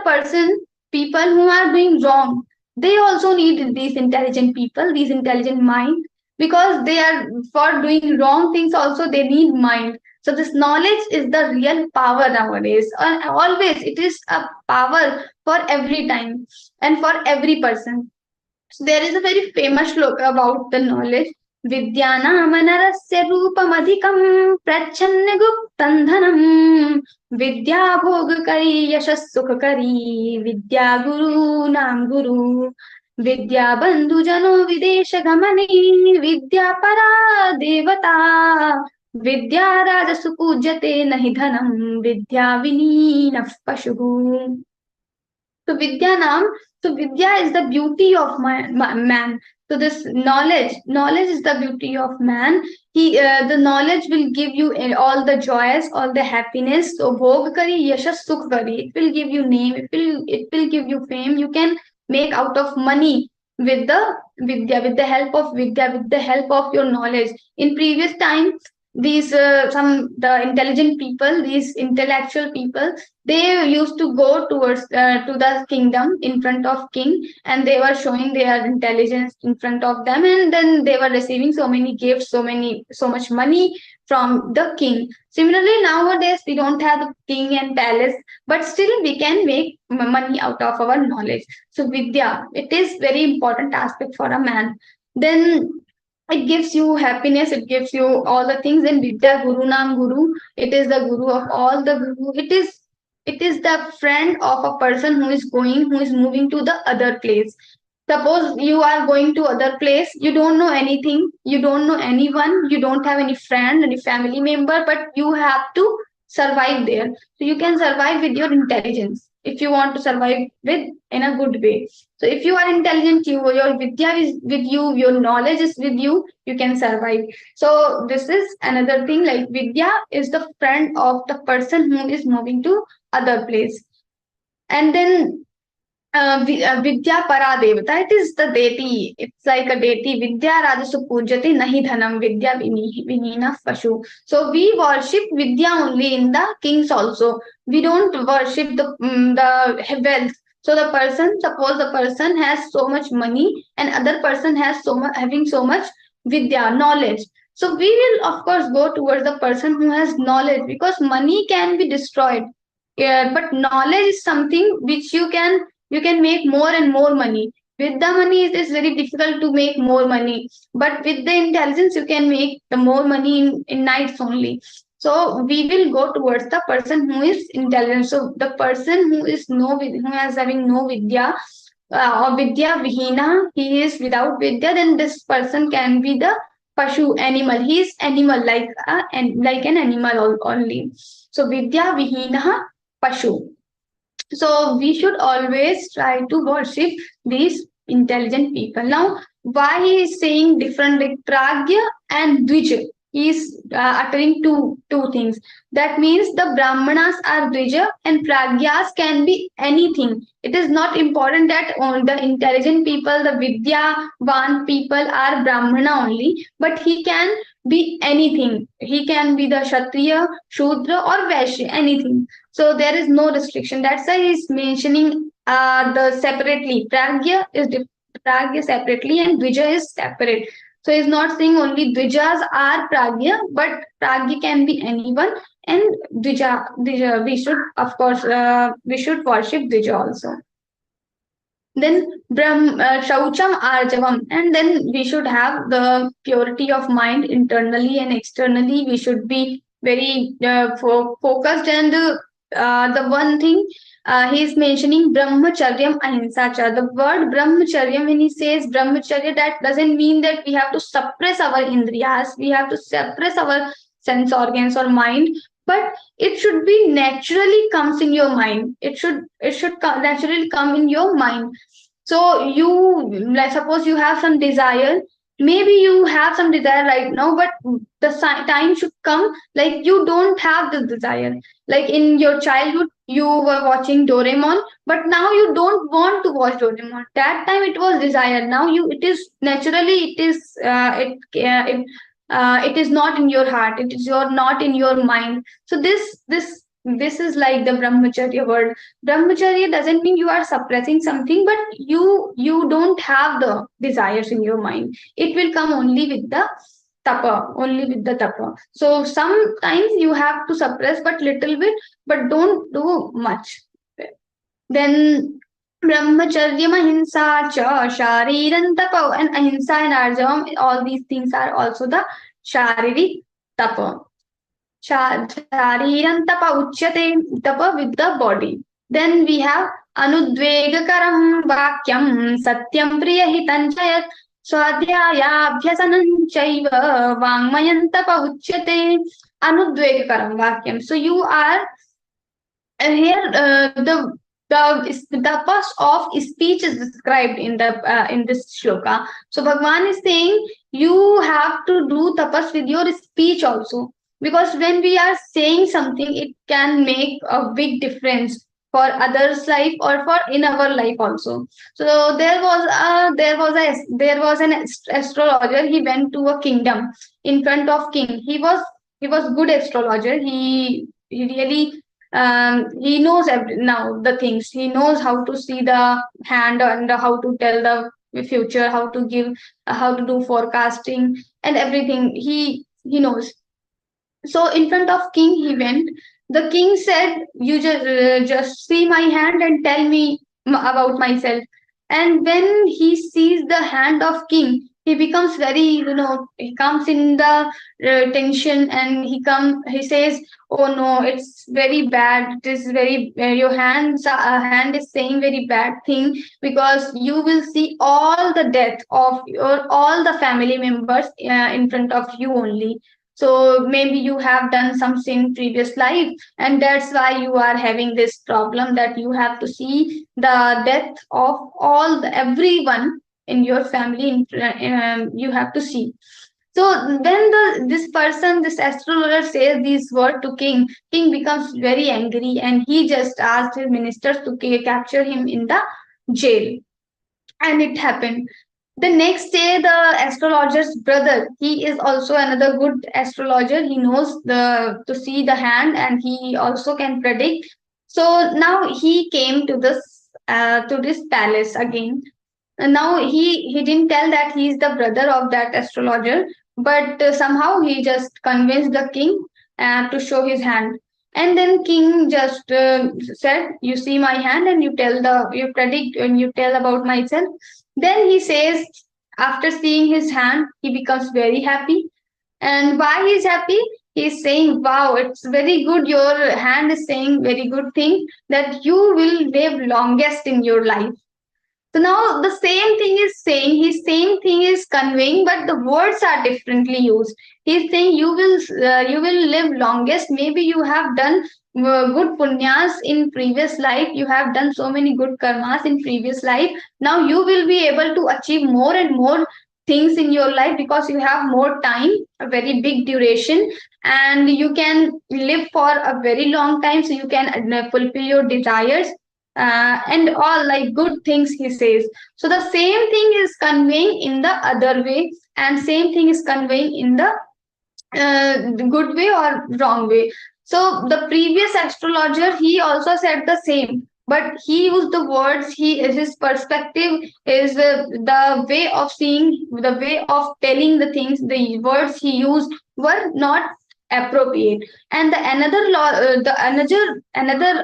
S6: people who are doing wrong, they also need these intelligent people, these intelligent mind, because they are for doing wrong things also they need mind. So this knowledge is the real power nowadays, and always it is a power for every time and for every person. So there is a very famous shloka about the knowledge. Vidyanāmanarasya rūpamadhikam prachanna guptam dhanam vidya bhogakari yashas sukhakari vidya guru nam guru vidya bandhu jano videsha gamani vidya para devata vidya rajasu pujyate nahi dhanam vidya vineenah pashuhu. So Vidya is the beauty of man. So this knowledge is the beauty of man. The knowledge will give you all the joys, all the happiness. So Bhog Kari Yashas Sukh Kari. It will give you name. It will give you fame. You can make out of money with the Vidya, with the help of Vidya, with the help of your knowledge. In previous time, the intelligent people, these intellectual people, they used to go towards to the kingdom in front of king, and they were showing their intelligence in front of them, and then they were receiving so many gifts, so much money from the king. Similarly, nowadays we don't have the king and palace, but still we can make money out of our knowledge. So Vidya, it is very important aspect for a man. Then it gives you happiness, it gives you all the things. And Vidya Guru Nam Guru, it is the guru of all the guru. It is the friend of a person who is moving to the other place. Suppose you are going to other place, you don't know anything, you don't know anyone, you don't have any friend, any family member, but you have to survive there. So you can survive with your intelligence if you want to survive in a good way. So if you are intelligent, your Vidya is with you, your knowledge is with you, you can survive. So this is another thing, like Vidya is the friend of the person who is moving to other place. And then Vidya para devata, it is the deity. It's like a deity. Vidya rajasu pujyate nahi dhanam vidya vinina pashu. So we worship Vidya only in the kings also. We don't worship the wealth. So the person, suppose the person has so much money and other person has having so much Vidya knowledge. So we will of course go towards the person who has knowledge, because money can be destroyed. Yeah, but knowledge is something which you can make more and more money. With the money, it is very difficult to make more money. But with the intelligence, you can make the more money in nights only. So we will go towards the person who is intelligent. So the person who has having no vidya or vidya vihina, he is without vidya, then this person can be the pashu animal. He is animal like an animal only. So vidya vihina pashu. So we should always try to worship these intelligent people. Now, why he is saying different, like pragya and dvija? He is uttering two things. That means the brahmanas are dvija and pragyas can be anything. It is not important that the intelligent people, the vidyavan people are brahmana only, but he can be anything. He can be the kshatriya, shudra, or vaishya, anything. So there is no restriction. That's why he's mentioning the separately. Pragya separately and Dvija is separate. So he's not saying only Dvijas are Pragya, but Pragya can be anyone. And Dvija, we should of course we should worship Dvija also. Then Shaucham Arjavam, and then we should have the purity of mind internally and externally. We should be very focused, and the one thing he is mentioning brahmacharyam ahimsacha. The word brahmacharya, when he says brahmacharya, that doesn't mean that we have to suppress our indriyas, we have to suppress our sense organs or mind, but it should be naturally comes in your mind. It should naturally come in your mind. So you, like, suppose you have some desire, maybe you have some desire right now, but the time should come like you don't have the desire. Like in your childhood you were watching Doraemon, but now you don't want to watch Doraemon. That time it was desire. Now it is naturally, it is not in your heart, it is not in your mind. So this is like the brahmacharya word. Brahmacharya doesn't mean you are suppressing something, but you don't have the desires in your mind. It will come only with the tapa. So sometimes you have to suppress but little bit, but don't do much. Then brahmacharyam ahimsa cha shariran tapa, and ahimsa and arjavam, all these things are also the sharirik tapa. Shariran tapa uchyate, tapa with the body. Then we have anudvegakaram vakyam satyam priyahitam chayat swadhyayabhyasanam chaiva vangmayan tapa uchyate. Anudvegakaram vakyam. So you are here the tapas of speech is described in this shloka. So Bhagwan is saying you have to do tapas with your speech also, because when we are saying something, it can make a big difference for others' life or for in our life also. So there was an astrologer. He went to a kingdom in front of king. He was good astrologer. He really he knows now the things. He knows how to see the hand and how to tell the future, how to do forecasting and everything. He knows. So in front of king he went. The king said, you just see my hand and tell me about myself. And when he sees the hand of king, he becomes very, he comes in the tension, and he says, oh no, it's very bad. It is very, your hand is saying very bad thing, because you will see all the death of all the family members in front of you only. So maybe you have done some sin previous life, and that's why you are having this problem, that you have to see the death of everyone in your family. You have to see. So when this astrologer says these words to king becomes very angry, and he just asked his ministers to capture him in the jail. And it happened. The next day, the astrologer's brother, he is also another good astrologer. He knows to see the hand, and he also can predict. So now he came to this palace again. And now he didn't tell that he is the brother of that astrologer, but somehow he just convinced the king to show his hand. And then king just said, "You see my hand, and you predict and you tell about myself." Then he says, after seeing his hand, he becomes very happy. And why he's happy? He's saying, "Wow, it's very good. Your hand is saying very good thing that you will live longest in your life." So now the same thing is saying, his same thing is conveying, but the words are differently used. He's saying you will live longest. Maybe you have done good punyas in previous life. You have done so many good karmas in previous life. Now you will be able to achieve more and more things in your life because you have more time, a very big duration, and you can live for a very long time. So you can fulfill your desires and all like good things he says. So the same thing is conveying in the other way, and same thing is conveying in the good way or wrong way. So the previous astrologer, he also said the same, but he used the words, his perspective is the way of seeing, the way of telling the things, the words he used were not appropriate. And another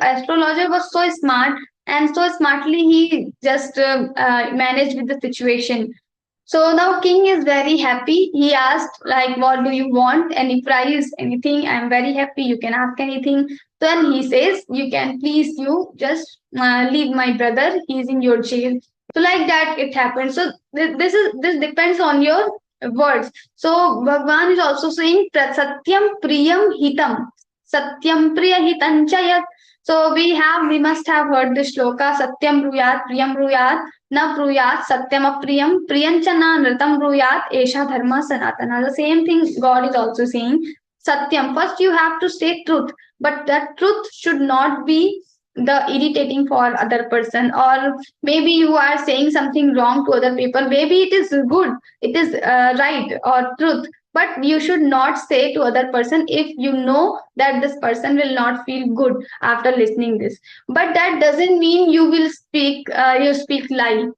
S6: astrologer was so smart, and so smartly he just managed with the situation. So now king is very happy. He asked, like, "What do you want? Any prize, anything? I'm very happy. You can ask anything." Then he says, "You can please you just leave my brother. He's in your jail." So like that it happens. So this depends on your words. So Bhagwan is also saying Satyam Priyam Hitam. Satyam Priya Hitam Chayat. So we must have heard this shloka, Satyam Bruyat, Priyam Bruyat, Na Bruyat, Satyam Apriyam, Priyanchana Nritam Bruyat, Esha Dharma Sanatana. The same thing God is also saying. Satyam. First you have to say truth, but that truth should not be the irritating for other person, or maybe you are saying something wrong to other people. Maybe it is good, it is right or truth, but you should not say to other person if you know that this person will not feel good after listening this. But that doesn't mean you will speak lie.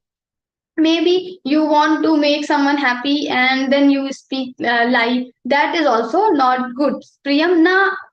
S6: Maybe you want to make someone happy and then you speak lie. That is also not good. Priyam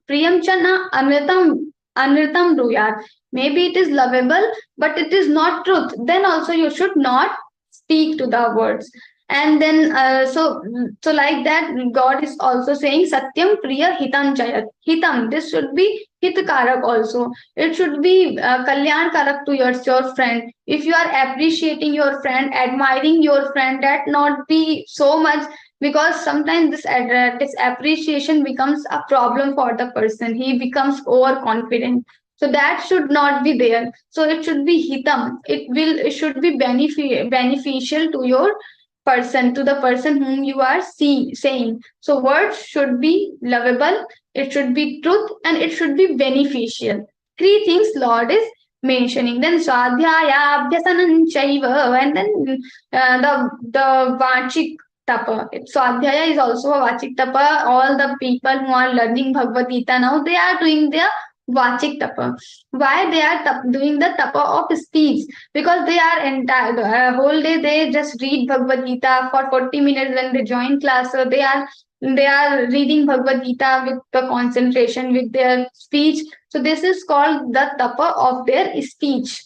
S6: chana anritam bruyat. Maybe it is lovable, but it is not truth. Then also you should not speak to the words. And then so like that, God is also saying Satyam Priya Hitam Jayat. Hitam, this should be Hitkarak also. It should be Kalyan Karak to your friend. If you are appreciating your friend, admiring your friend, that not be so much, because sometimes this appreciation becomes a problem for the person. He becomes overconfident. So that should not be there. So it should be hitam. It should be beneficial to your person, to the person whom you are saying. So words should be lovable, it should be truth, and it should be beneficial. Three things Lord is mentioning. Then swadhyaya abhyasanam chaiva, and then the vachik tapa. Swadhyaya is also a vachik tapa. All the people who are learning Bhagavad Gita now, they are doing their vachik tapa. Why they are doing the tapa of speech? Because they are entire whole day they just read Bhagavad Gita for 40 minutes when they join class. So they are reading Bhagavad Gita with the concentration, with their speech. So this is called the tapa of their speech.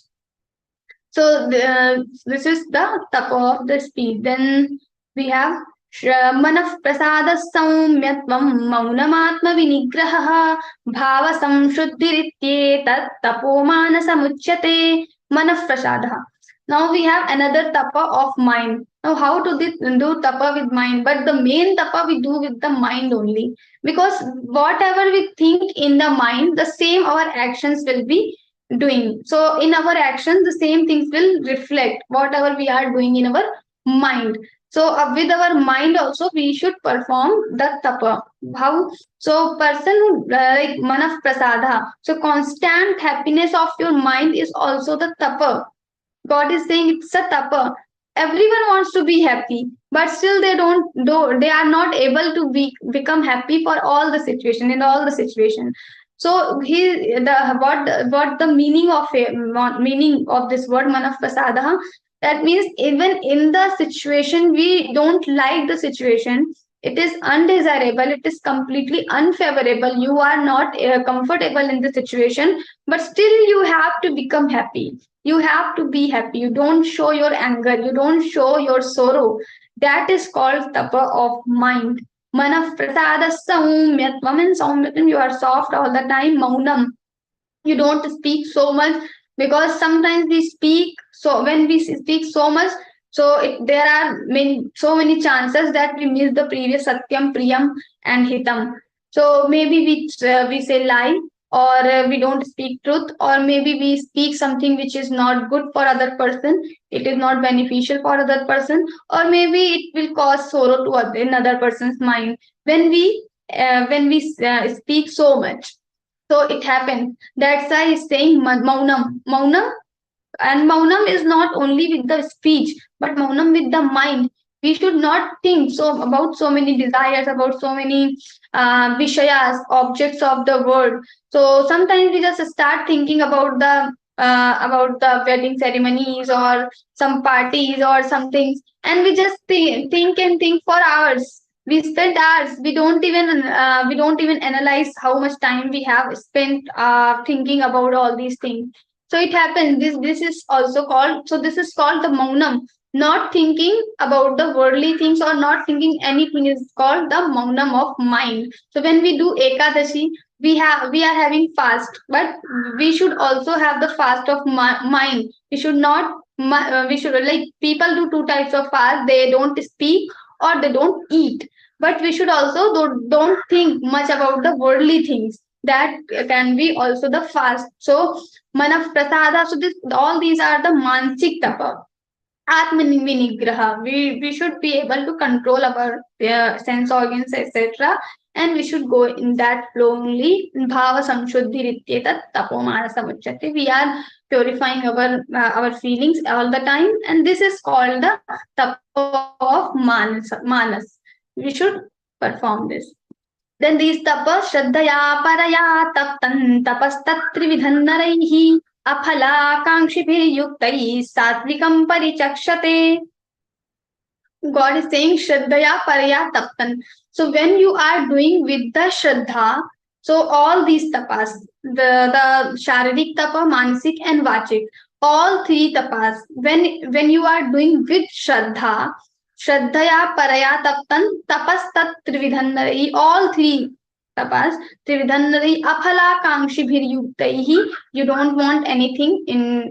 S6: So this is the tapa of the speech. Then we have मनः प्रसाद सौम्यत्वं मौनमात्म विनिग्रहः भाव संशुद्धिरित्येतत् तपोमानसमुच्यते मनः प्रसादः. Now we have another tapa of mind. Now how to do tapa with mind? But the main tapa we do with the mind only, because whatever we think in the mind, the same our actions will be doing. So in our actions, the same things will reflect whatever we are doing in our mind. So with our mind also we should perform the tapa. How? So person who like manaf prasada. So constant happiness of your mind is also the tapa. God is saying it's a tapa. Everyone wants to be happy, but still they are not able to become happy for all the situation in all the situation. So what the meaning of this word manaf prasadaha, that means even in the situation we don't like the situation, it is undesirable, it is completely unfavorable, you are not comfortable in the situation, but still you have to become happy, you have to be happy, you don't show your anger, you don't show your sorrow. That is called tapa of mind. Manaf prasada saumyatvam. In saumyatam you are soft all the time. Maunam, you don't speak so much, because sometimes we speak, so when we speak so much, so there are so many chances that we miss the previous satyam, priyam and hitam. So maybe we say lie, or we don't speak truth, or maybe we speak something which is not good for other person, it is not beneficial for other person, or maybe it will cause sorrow to another person's mind when we speak so much. So it happens. That's why he's saying maunam. Maunam, and maunam is not only with the speech, but maunam with the mind. We should not think so about so many desires, about so many vishayas, objects of the world. So sometimes we just start thinking about the wedding ceremonies or some parties or some things, and we just think for hours. We spend hours, we don't even analyze how much time we have spent thinking about all these things. So it happens, this is also called, so this is called the maunam. Not thinking about the worldly things or not thinking anything is called the maunam of mind. So when we do ekadashi, we are having fast, but we should also have the fast of mind. We should not we should, like, people do two types of fast, they don't speak or they don't eat, but we should also don't think much about the worldly things. That can be also the fast. So manaf prasada, so this all these are the mansik tapa. Atmanigraha. We should be able to control our sense organs, etc. And we should go in that flow only. Bhava samshuddhi rityeta tapomana samuchyate. We are purifying our feelings all the time, and this is called the tapa of manas. We should perform this. Then these tapas, Shraddhaya Paraya Taptan Tapastatrividhanaraihi Aphala Kankshibhi Yuktai Satvikam Parichakshate. God is saying Shraddhaya Paraya Taptan. So when you are doing with the Shraddha, so all these tapas, the Sharirik tapa, Manasik and Vachik, all three tapas, when you are doing with Shraddha, Shraddhaya Paraya Taptan Tapastat Trividhanari, all three tapas, Trividhanari Aphala Kankshibhir Yuktaihi, you don't want anything in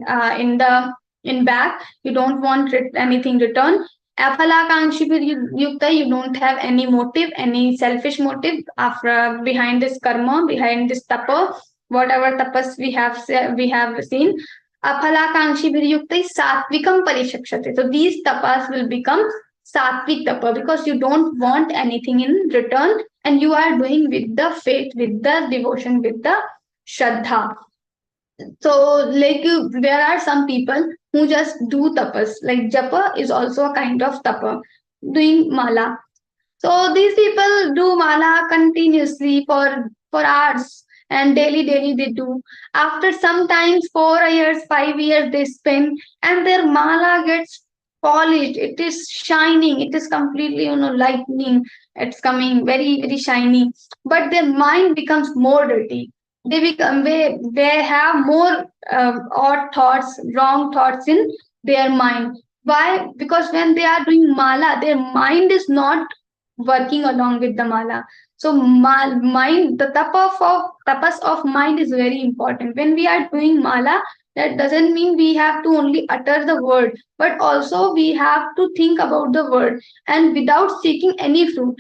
S6: back, you don't want anything return. Aphalakankshibhir yukta, you don't have any motive, any selfish motive after behind this karma, behind this tapa, whatever tapas we have seen. Aphalakankshibhir yukta satvikam parishakshate. So these tapas will become satvik tapa, because you don't want anything in return and you are doing with the faith, with the devotion, with the shraddha. So, like, there are some people who just do tapas. Like japa is also a kind of tapa, doing mala. So these people do mala continuously for hours, and daily they do. After sometimes 4 years, 5 years they spend, and their mala gets polished. It is shining. It is completely lightning. It's coming very very shiny, but their mind becomes more dirty. They have more odd thoughts, wrong thoughts in their mind. Why? Because when they are doing mala, their mind is not working along with the mala. So mind, the tapas of mind is very important. When we are doing mala, that doesn't mean we have to only utter the word, but also we have to think about the word, and without seeking any fruit.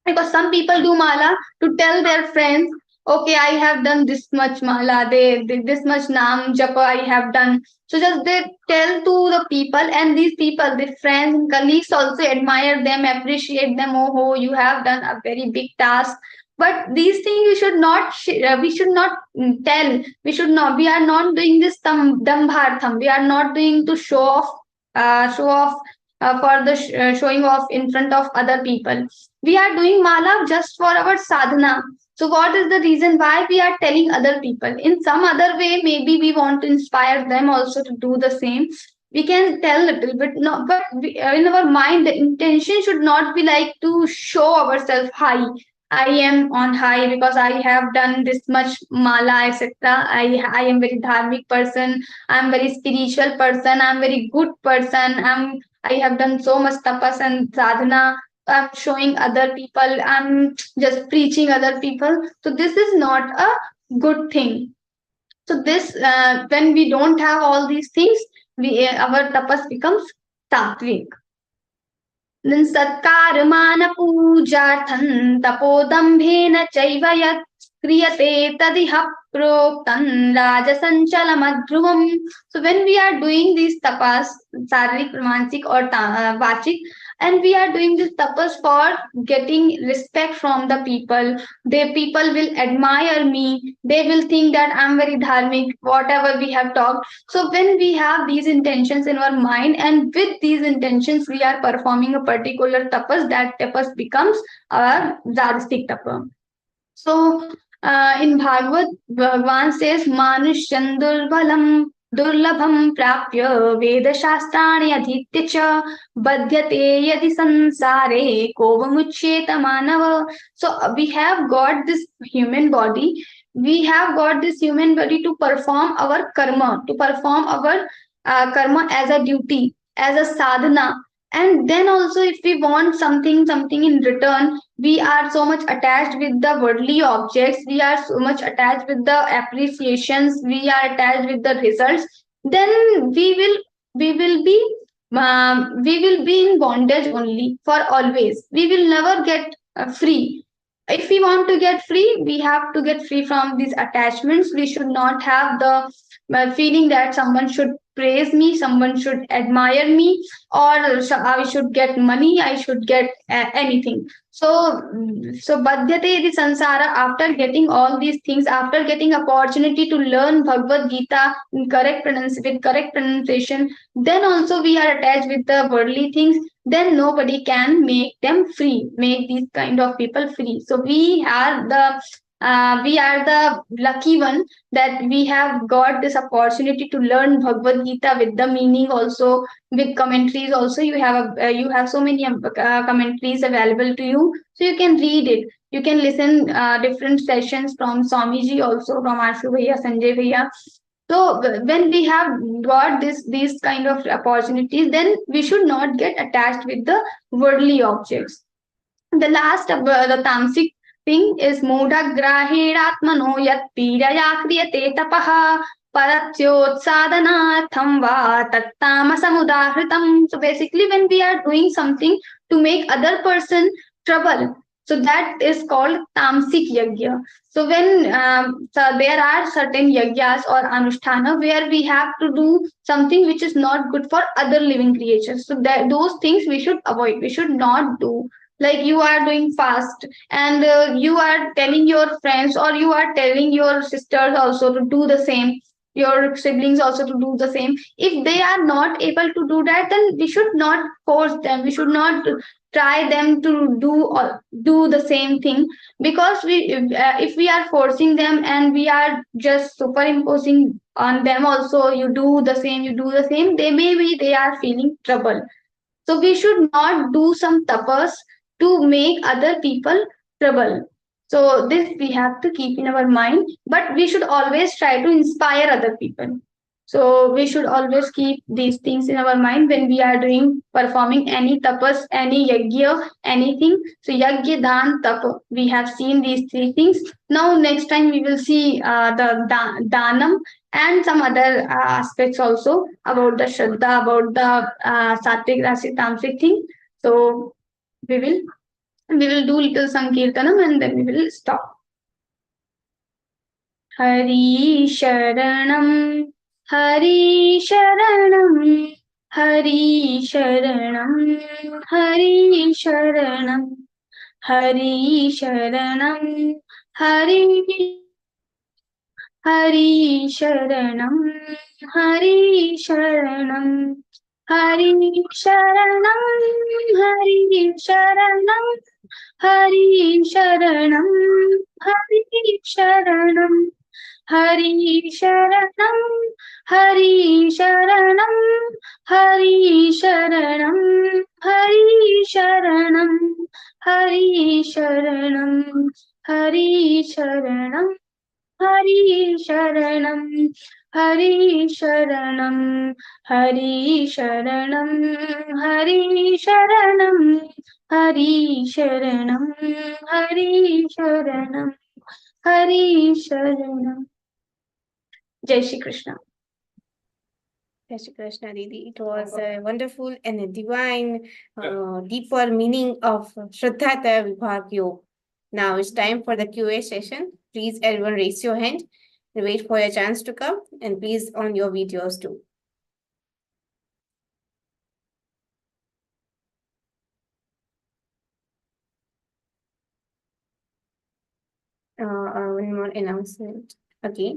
S6: Because some people do mala to tell their friends, okay, I have done this much mala, they this much naam japa I have done. So just they tell to the people, and these people, the friends, colleagues also admire them, appreciate them. Oh, you have done a very big task. But these things we should not tell. We are not doing this dambhartham. We are not doing to show off for the showing off in front of other people. We are doing mala just for our sadhana. So what is the reason why we are telling other people? In some other way, maybe we want to inspire them also to do the same. We can tell little bit, no, but in our mind, the intention should not be like to show ourselves high. I am on high because I have done this much mala, etc. I am very dharmic person. I am very spiritual person. I am very good person. I have done so much tapas and sadhana. I'm showing other people. I'm just preaching other people. So this is not a good thing. So this when we don't have all these things, we our tapas becomes sattvic. Then सत्कारमान पूजार्थं तपोदम्भेन चैव यत् क्रियते तदिह प्रोक्तं राजसञ्चलमध्रुवम्. So when we are doing these tapas, शारीरिक, मानसिक और वाचिक, and we are doing this tapas for getting respect from the people, the people will admire me, they will think that I'm very dharmic, whatever we have talked. So when we have these intentions in our mind, and with these intentions we are performing a particular tapas, that tapas becomes our Rajasic tapa. So in Bhagavad, Bhagavan says, Manushan Durbalam Durlabham Prapya Veda Shastrani Adhitya Cha Badhyate Yadi Sansare Kovamuchyeta Manava. So we have got this human body. We have got this human body to perform our karma, to perform our karma as a duty, as a sadhana. And then also, if we want something in return, we are so much attached with the worldly objects, we are so much attached with the appreciations, we are attached with the results, then we will be in bondage only for always. We will never get free. If we want to get free, we have to get free from these attachments. We should not have the feeling that someone should praise me, someone should admire me, or I should get money, I should get anything. So badhyate the sansara, after getting all these things, after getting opportunity to learn Bhagavad Gita in correct pronunciation, then also we are attached with the worldly things. Then nobody can make them free, make these kind of people free. So we are the lucky one that we have got this opportunity to learn Bhagavad Gita with the meaning also, with commentaries also. You have so many commentaries available to you, so you can read it. You can listen different sessions from Swamiji also, from Ashu Bhaiya, Sanjay Bhaiya. So when we have got these kind of opportunities, then we should not get attached with the worldly objects. The last the Tamasic thing is Mudha Grahiratmano Yat Piraya Kriyate Tapaha Paratyotsadanatham Va Tattamasamudahritam. So basically, when we are doing something to make other person trouble, so that is called Tamasic yagya. So when so there are certain yagyas or anusthana where we have to do something which is not good for other living creatures. So that those things we should avoid. We should not do. Like you are doing fast, and you are telling your friends or you are telling your sisters also to do the same, your siblings also to do the same. If they are not able to do that, then we should not force them, we should not try them to do the same thing, because if we are forcing them and we are just superimposing on them also, you do the same, they are feeling trouble. So we should not do some tapas to make other people trouble. So this we have to keep in our mind, but we should always try to inspire other people. So we should always keep these things in our mind when we are performing any tapas, any yagya, anything. So yagya, dan, tapa. We have seen these three things. Now next time we will see the danam and some other aspects also about the shraddha, about the sattvic, rasic, tamasic thing. So we will do little sankirtanam and then we will stop. Hari Sharanam, Hari Sharanam, Hari Sharanam, Hari Sharanam, Hari Sharanam, Hari Hari Sharanam, Hari Sharanam, Hari Sharanam, Hari Sharanam, Hari Sharanam, Hari Sharanam, Hari Sharanam, Hari Sharanam, Hari Sharanam, Hari Sharanam, Hari Sharanam, Hari Sharanam, Hari Sharanam, Hari Sharanam, Hari Sharanam, Hari Sharanam, Hari Sharanam, Hari Sharanam, Hari Sharanam. Jai Shri Krishna.
S3: Jai Shri Krishna, Didi. It was a wonderful and a divine, deeper meaning of Shraddha Vibhag Yoga. Now it's time for the QA session. Please, everyone, raise your hand and wait for your chance to come. And please on your videos too. One more announcement. Okay,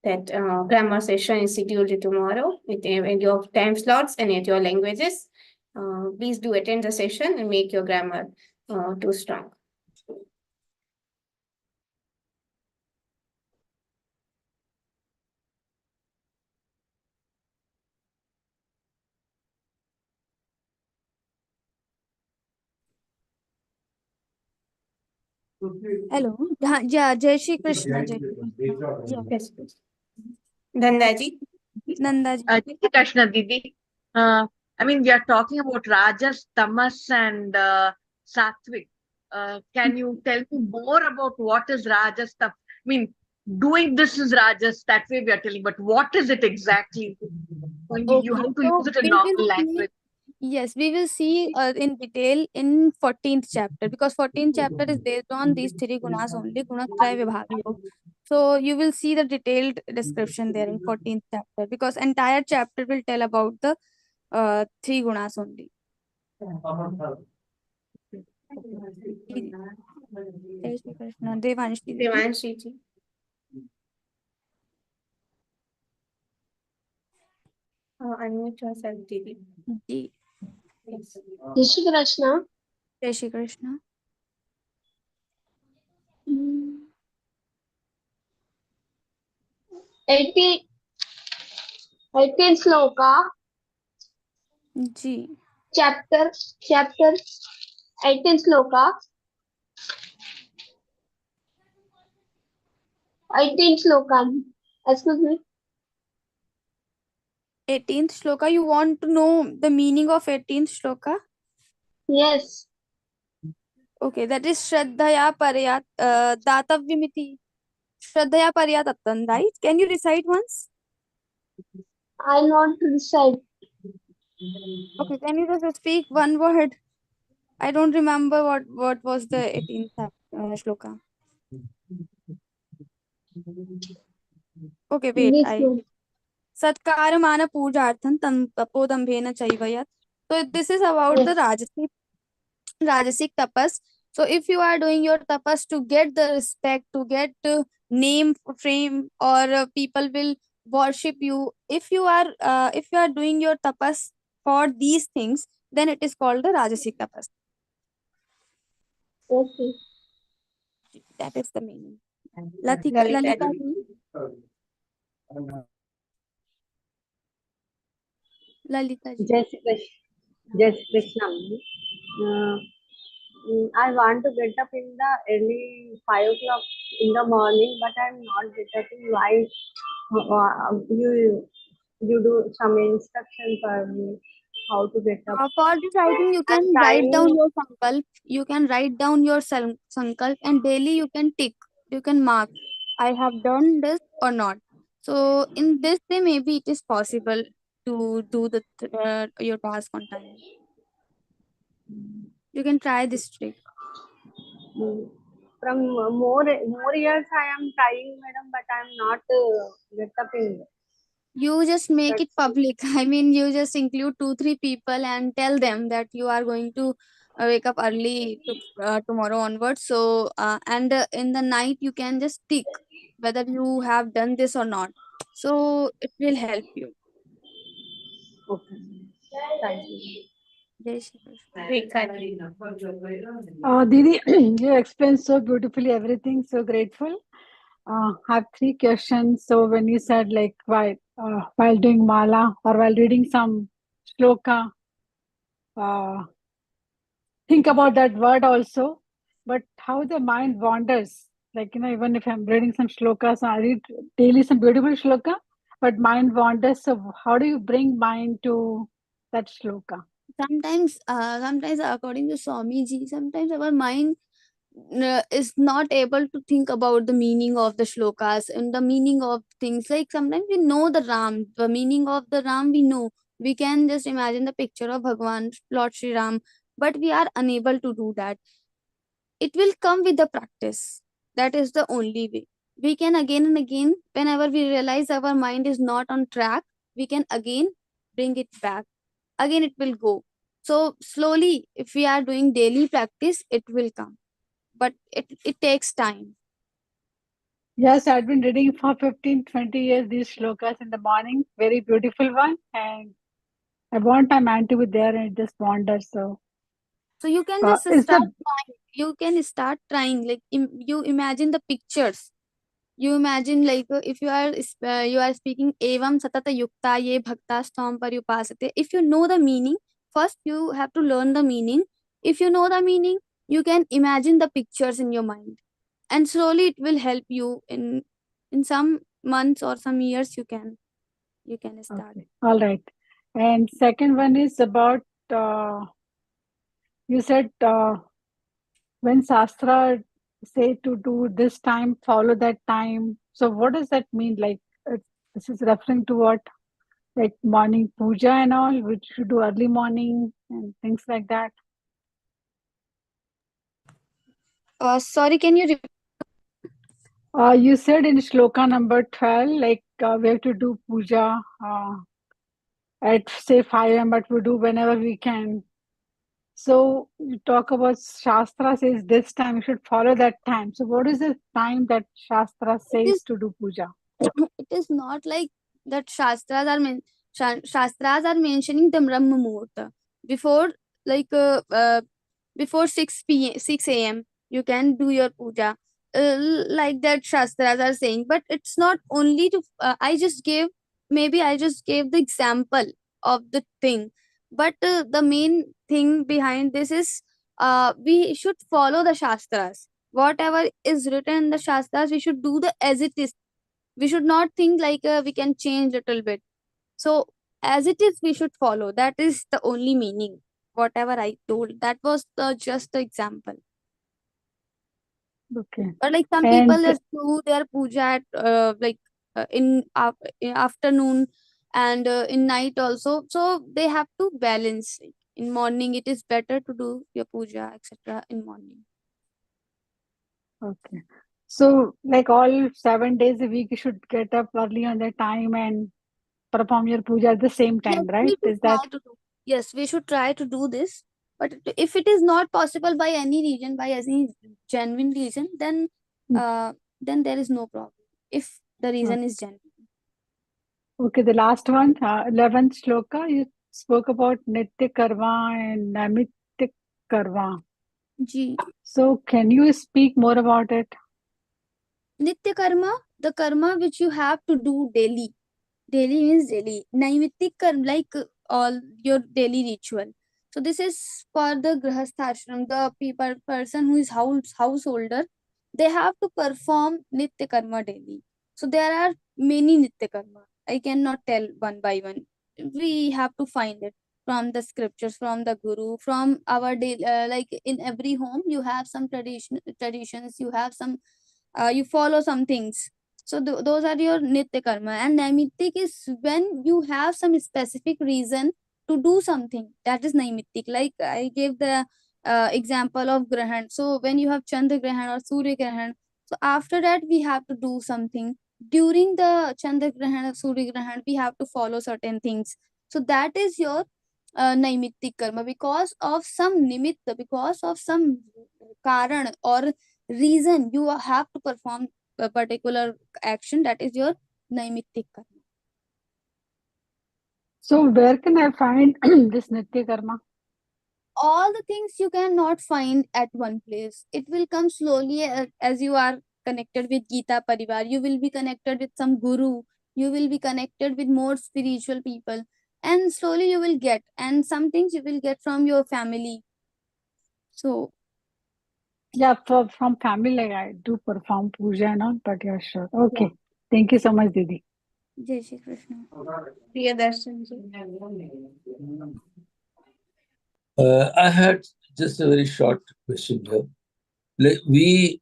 S3: that grammar session is scheduled tomorrow with your time slots and at your languages. Please do attend the session and make your grammar too strong.
S5: Hello. Yeah, Jai Shri Krishna. Jai Shri Krishna. Yeah.
S3: Yes, please. Dandaji.
S5: Nanda ji.
S7: Jai Shri Krishna, Didi. I mean, we are talking about Rajas, Tamas, and Satvic. Can you tell me more about what is Rajas? I mean, doing this is Rajas, that way we are telling, but what is it exactly? You have to use it in normal language.
S5: Yes, we will see in detail in 14th chapter, because 14th chapter is based on these three gunas only, gunatraya vibhaga yoga. So you will see the detailed description there in 14th chapter, because entire chapter will tell about the three gunas only. Jai Shri Krishna. Devanshi ji.
S3: Devanshi ji. Unmute yourself, Didi.
S5: Ji.
S3: Yes.
S4: Jai Shri Krishna.
S5: Jai Shri Krishna.
S4: 18 sloka,
S5: Ji.
S4: chapter 18 sloka, 18 sloka. Excuse me.
S5: 18th shloka. You want to know the meaning of 18th shloka?
S4: Yes.
S5: Okay, that is Shraddhaya Pariyat Datavyamiti. Shraddhaya Pariyatatan, right? Can you recite once?
S4: I want to recite.
S5: Okay, can you just speak one word? I don't remember what was the 18th shloka. Okay, wait.
S4: This one.
S5: Satkaramana Pujarthan Tapodambhena Chaivayat. So this is about the Rajasic tapas. So if you are doing your tapas to get the respect, to get name, fame, or people will worship you. If you are doing your tapas for these things, then it is called the Rajasic tapas.
S4: Okay.
S5: That is the meaning.
S3: Lalita
S5: Lalita
S3: ji.
S5: ji. Lalita ji.
S4: Jai Shri Krishna. Jai Shri Krishna. I want to get up in the early 5 o'clock in the morning, but I'm not getting. Why? You do some instruction for me how to get up.
S5: For this, I think you can
S4: I'm
S5: write down
S4: trying.
S5: your sankalp. You can write down your sankalp, and daily you can tick. You can mark. I have done this or not. So in this way, maybe it is possible to do your task on time. You can try this trick.
S4: From more years I am trying, madam, but I'm not get up in.
S5: You just make it public. I mean, you just include 2-3 people and tell them that you are going to wake up early tomorrow onwards. So and in the night you can just tick whether you have done this or not. So it will help you.
S4: Okay. Thank you.
S5: Jai Shri Krishna.
S3: Rekha ji.
S8: Didi, you explained so beautifully everything, so grateful. I have three questions. So when you said like while doing mala or while reading some shloka, think about that word also, but how the mind wanders. Like, even if I'm reading some shlokas, I read daily some beautiful shloka, but mind wanders. So how do you bring mind to that shloka?
S5: Sometimes according to Swamiji, sometimes our mind is not able to think about the meaning of the shlokas and the meaning of things. Like sometimes we know the meaning of the Ram we know. We can just imagine the picture of Bhagwan, Lord Shri Ram, but we are unable to do that. It will come with the practice. That is the only way. We can again and again, whenever we realize our mind is not on track, we can again bring it back. Again, it will go. So slowly, if we are doing daily practice, it will come. But it takes time.
S8: Yes, I've been reading for 15, 20 years these shlokas in the morning. Very beautiful one. And I want my mind to be there and it just wanders. So,
S5: So you can just
S8: is
S5: start
S8: the
S5: trying. You can start trying. Like you imagine the pictures. You imagine like if you are speaking evam satata yukta ye bhakta stam parupasate. If you know the meaning, first you have to learn the meaning. If you know the meaning, you can imagine the pictures in your mind, and slowly it will help you in some months or some years. You can start.
S8: okay? All right. And second one is about you said when Shastra say to do this time, follow that time. So, what does that mean? Like, this is referring to what? Like morning puja and all, which you do early morning and things like that.
S5: Sorry, can you repeat?
S8: You said in shloka number 12, like we have to do puja at say 5 a.m., but we do whenever we can. So you talk about Shastra says this time, you should follow that time. So what is the time that Shastra
S5: It is
S8: says to do puja?
S5: it is not like that shastras are mentioning the Brahma Muhurta before like before 6 a.m. you can do your puja, like that shastras are saying. But it's not only to I just gave the example of the thing, but the main thing behind this is we should follow the shastras. Whatever is written in the shastras, we should do the as it is. We should not think like we can change little bit. So as it is we should follow. That is the only meaning. Whatever I told, that was just the example.
S8: Okay.
S5: But like some
S8: And
S5: people just do their puja at in afternoon and in night also, so they have to balance. Like, in morning it is better to do your puja etc in morning.
S8: okay. So like all 7 days a week, you should get up early on the time and perform your puja at the same
S5: Yes,
S8: time,
S5: we
S8: right?
S5: should
S8: Is
S5: try
S8: that
S5: to do. Yes, we should try to do this. But if it is not possible by any reason, by any genuine reason, then there is no problem. If the reason is genuine.
S8: okay? The last one, 11th shloka, you spoke about nitya karma and namitya karma.
S5: Ji.
S8: So can you speak more about it?
S5: Nitya karma, the karma which you have to do daily. Daily means daily. Naimittik karma, like all your daily ritual. So this is for the grahasthashram, the person who is householder. They have to perform nitya karma daily. So there are many nitya karma. I cannot tell one by one. We have to find it from the scriptures, from the guru, from our day. Like in every home, you have some traditions. You have some you follow some things. So those are your nitya karma. And naimittik is when you have some specific reason to do something. That is naimittik. Like I gave the example of grahan. So when you have chandra grahan or surya grahan, so after that we have to do something. During the chandra grahan or surya grahan, we have to follow certain things. So that is your नैमित्तिक कर्म, because of some nimitta, because of some karan or reason you have to perform a particular action, that is your naimittik karma.
S8: So where can I find this Nitya Karma?
S5: All the things you cannot find at one place. It will come slowly as you are connected with Geeta Pariwar. You will be connected with some guru. You will be connected with more spiritual people. And slowly you will get. And some things you will get from your family. So,
S8: Yeah, from family, like I do perform puja and all, but yeah, sure. Okay.
S5: yeah.
S8: Thank you so much, Didi.
S5: Jai Shri Krishna.
S3: Priyadarshan ji.
S9: I had just a very short question here. Like we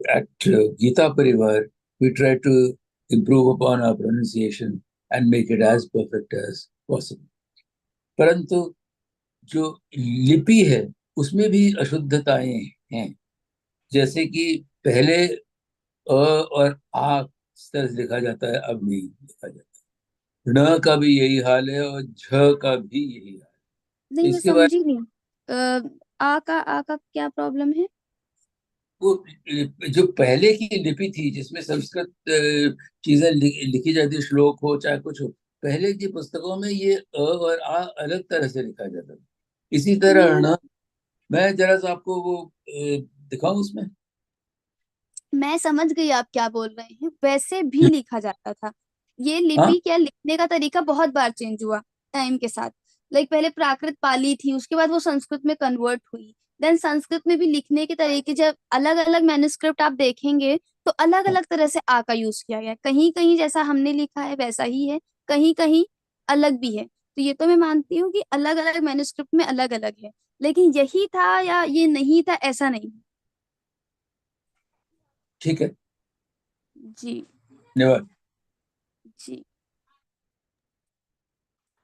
S9: at Geeta Pariwar, we try to improve upon our pronunciation and make it as perfect as possible. परंतु जो लिपि है उसमें भी अशुद्धताएं हैं, जैसे कि पहले अ और आ इस तरह से लिखा जाता है, अब नहीं लिखा जाता। न का भी यही हाल है और झ का भी यही हाल है।
S5: नहीं, मैं
S9: इसके बाद
S5: समझी नहीं। आ का क्या प्रॉब्लम है?
S9: वो जो पहले की लिपि थी जिसमें संस्कृत चीजें लिखी जाती, श्लोक हो चाहे कुछ हो, पहले की पुस्तकों में ये अ और आ अलग तरह से लिखा जाता था। इसी तरह न, मैं जरा सा आपको वो दिखाऊं उसमें।
S5: मैं समझ गई आप क्या बोल रहे हैं, वैसे भी लिखा जाता था। ये लिपि
S9: हाँ?
S5: क्या, लिखने का तरीका बहुत बार चेंज हुआ टाइम के साथ। लाइक पहले प्राकृत पाली थी, उसके बाद वो संस्कृत में कन्वर्ट हुई। देन संस्कृत में भी लिखने के तरीके, जब अलग अलग मैन्युस्क्रिप्ट आप देखेंगे तो अलग अलग तरह से आ का यूज किया गया है। कहीं कहीं जैसा हमने लिखा है वैसा ही है, कहीं कहीं अलग भी है। तो ये तो मैं मानती हूँ कि अलग अलग मैन्युस्क्रिप्ट में अलग अलग है, लेकिन यही था या ये नहीं था ऐसा नहीं।
S9: ठीक है,
S5: जी
S9: धन्यवाद
S5: जी।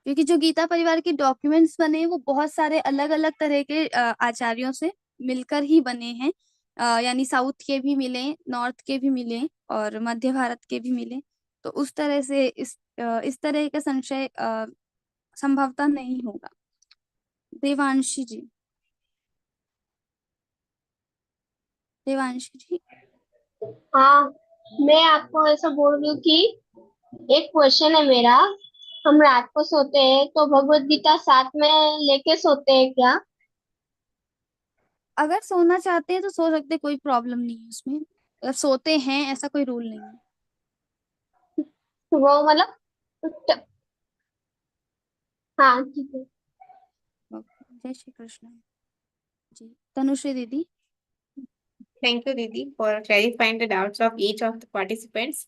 S5: क्योंकि जो गीता परिवार के डॉक्यूमेंट्स बने वो बहुत सारे अलग अलग तरह के आचार्यों से मिलकर ही बने हैं। यानी साउथ के भी मिले, नॉर्थ के भी मिले और मध्य भारत के भी मिले। तो उस तरह से इस तरह का संशय संभवतः नहीं होगा। देवांशी जी, देवांशी जी।
S10: हाँ, मैं आपको ऐसा बोल रही हूँ कि एक क्वेश्चन है मेरा। हम रात को सोते हैं तो भगवत गीता साथ में लेके सोते हैं क्या?
S5: अगर सोना चाहते हैं तो सो सकते हैं, कोई प्रॉब्लम नहीं है उसमें। अगर सोते हैं ऐसा कोई रूल नहीं है।
S10: वो मतलब हाँ ठीक है।
S5: जय श्री कृष्ण जी। तनुश्री दीदी।
S3: Thank you, Didi, for clarifying the doubts of each of the participants.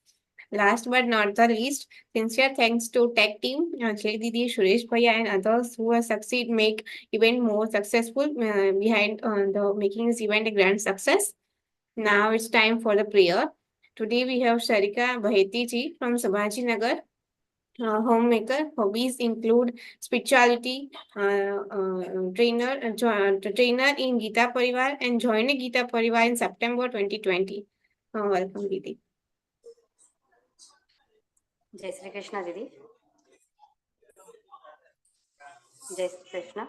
S3: Last but not the least, sincere thanks to tech team, Jay Didi, Suresh Bhaiya, and others who have succeed make event more successful behind the making this event a grand success. Now it's time for the prayer. Today we have Sarika Baheti ji from Sabhaji Nagar. Homemaker hobbies include spirituality, trainer in Geeta Pariwar and joining Geeta Pariwar in September 2020. Welcome, Didi.
S11: जय श्री कृष्ण दीदी। जय श्री कृष्ण।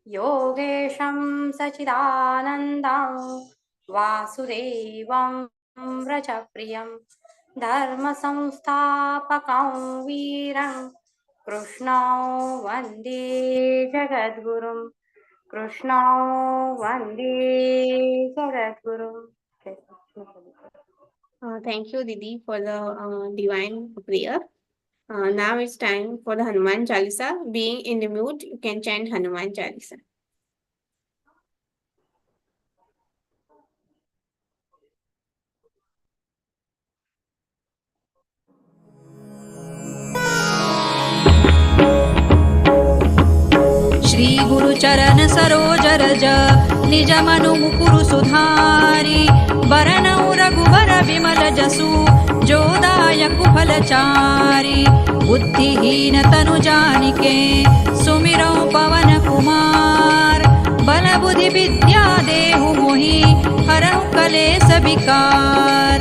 S11: योगेशं सचिदानन्दं वासुदेवं व्रजप्रियं धर्मसंस्थापकं वीरं कृष्णं वन्दे जगद्गुरुं, कृष्णं वन्दे जगद्गुरुं।
S3: Thank you, Didi, for the divine prayer. Now it's time for the Hanuman Chalisa. Being in the mood, you can chant Hanuman Chalisa.
S12: Shri गुरु चरण सरोज रज निज मनु मुकुरु सुधारी बरनउ रघुबर विमल जसु जो दायक फलचारी बुद्धिहीन तनु जानिके सुमिरौ पवन कुमार बल बुद्धि विद्या देहु मोहि हरहु कलेस विकार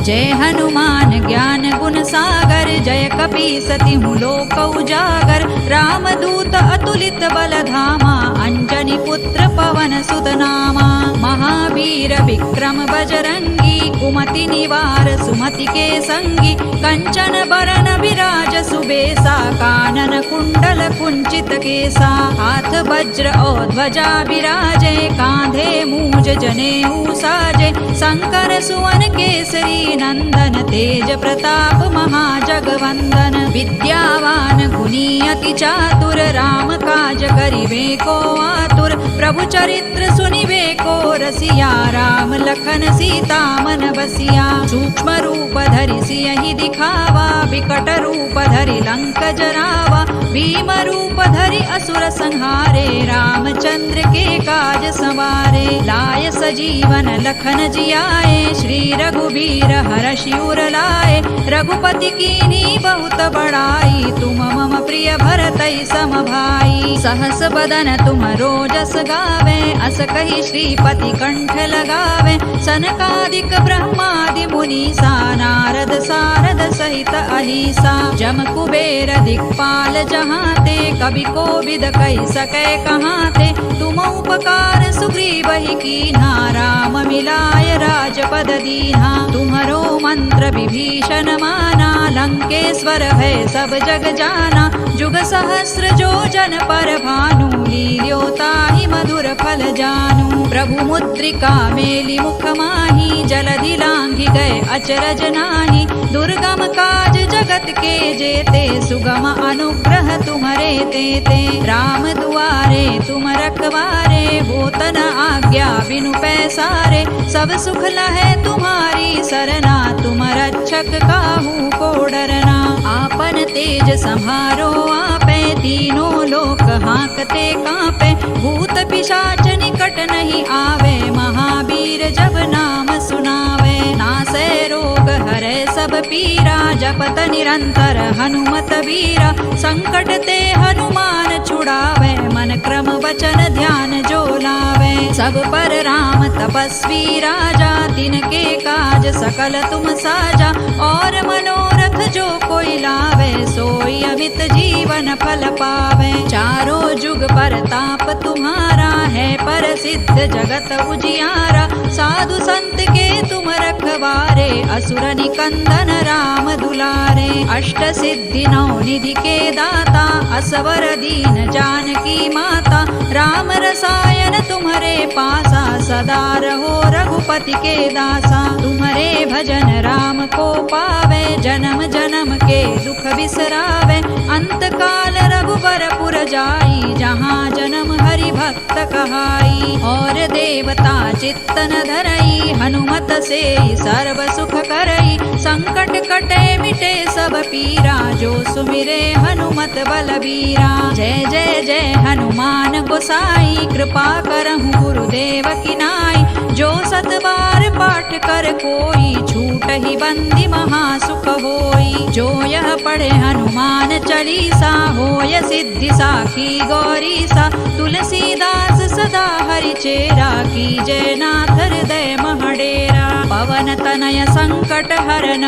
S12: जय हनुमान ज्ञान गुण सागर, जय कपीसति लोक उजागर। रामदूत अतुलित बल धामा, अंजनी पुत्र पवन सुत नामा। महावीर विक्रम बजरंगी, कुमति निवार सुमति के संगी। कंचन बरन विराज सुबेसा, कानन कुंडल कुंचित केसा। हाथ वज्र और ध्वजा विराजे, कांधे मूज जनेऊ साजे। शंकर सुवन केसरी नंदन, तेज प्रताप महाजगवंदन। विद्यावान गुणी अति चातुर, राम काज करिबे को आतुर। प्रभु चरित्र सुनिबे को रसिया, राम लखन सीता मन बसिया। सूक्ष्म रूप धरि सियहि दिखावा, विकट रूप धरि लंक जरावा। भीम रूप धरि असुर संहारे, रामचंद्र के काज सवारे। लाय सजीवन लखन जियाए, श्री रघुबीर हरषि उर लाए। रघुपति कीन्ही बहुत बड़ाई, तुम मम प्रिय भरतहि सम भाई। सहस बदन तुम रोजस गावे, अस कहि श्रीपति कंठ लगावे। सनकादिक ब्रह्मादि मुनीसा, नारद सारद सहित अहिसा। जम कुबेर दिक्पाल जहाते, कवि कोविद कहि सकै कहाते। तुम उपकार सुग्रीवहि कीन्हा, राम मिलाय राजपद दीन्हा। तुम्हरो मंत्र विभीषण माना, लंकेश्वर है सब जग जाना। जुग सहस्र जो जन पर भानु, लील्योताहि मधुर फल जानू। प्रभु मुद्रिका मेलि मुख माहि, जलधि लांघि गए अचरज नाही। दुर्गम काज जगत के जेते, सुगम अनुग्रह तुम्हरे तेते। राम दुआरे तुम रखवारे, होत न आज्ञा बिनु पैसारे। सब सुख लहै तुम्हारी सरना, तुम रक्षक काहू को डरना। आपन तेज सम्हारो आपे, तीनों लोक हांकते कांपे। भूत पिशाच निकट नहीं आवे, महावीर जब नाम सुनावे। नासै रोग हरै सब पीरा, जपत निरंतर हनुमत वीरा। संकट ते हनुमान छुड़ावे, मन क्रम वचन ध्यान जो लावे। सब पर राम तपस्वी राजा, तिनके काज सकल तुम साजा। और मनोरथ जो कोई लावे, सोई अमित जीवन फल पावे। चारों जुग परताप तुम्हारा, है प्रसिद्ध जगत उजियारा। साधु संत के तुम रखवारे, असुर निकंदन राम दुलारे। अष्ट सिद्धि नौ निधि के दाता, असवर दीन जानकी माता। राम रसायन तुम्हारे पासा, सदा रहो रघुपति के दासा। तुम्हारे भजन राम को पावे, जन्म जन्म के दुख बिसरावे। अंत काल रघुबर पुर जाई, जहाँ जन्म हरि भक्त कहाई। और देवता चित्तन धरई, हनुमत से सर्व सुख करई। संकट कटे मिटे सब पीरा, जो सुमिरे हनुमत बलबीरा। जय जय जय हनुमान गोसाई, कृपा करहु गुरुदेव की नाई। जो सत बार पाठ कर कोई, छूटहि बंदी महासुख होई। जो यह पढ़े हनुमान चालीसा, होय सिद्धि साखी गौरीसा। तुलसीदास सदा हरिचेरा, कीजय नाथ हृदय महडेरा। पवन तनय संकट हरन,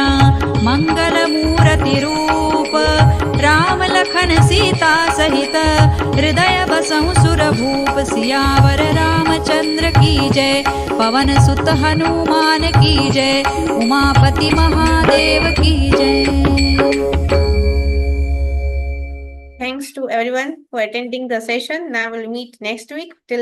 S12: मंगल मूर्ति रूप। राम लखन सीता सहित, हृदय बसहु सुर भूप। सियावर रामचंद्र की जय, पवन सुत हनुमान की जय। उमापति महादेव की जय।
S3: Thanks to everyone for attending the session. Now we'll meet next week. Till then,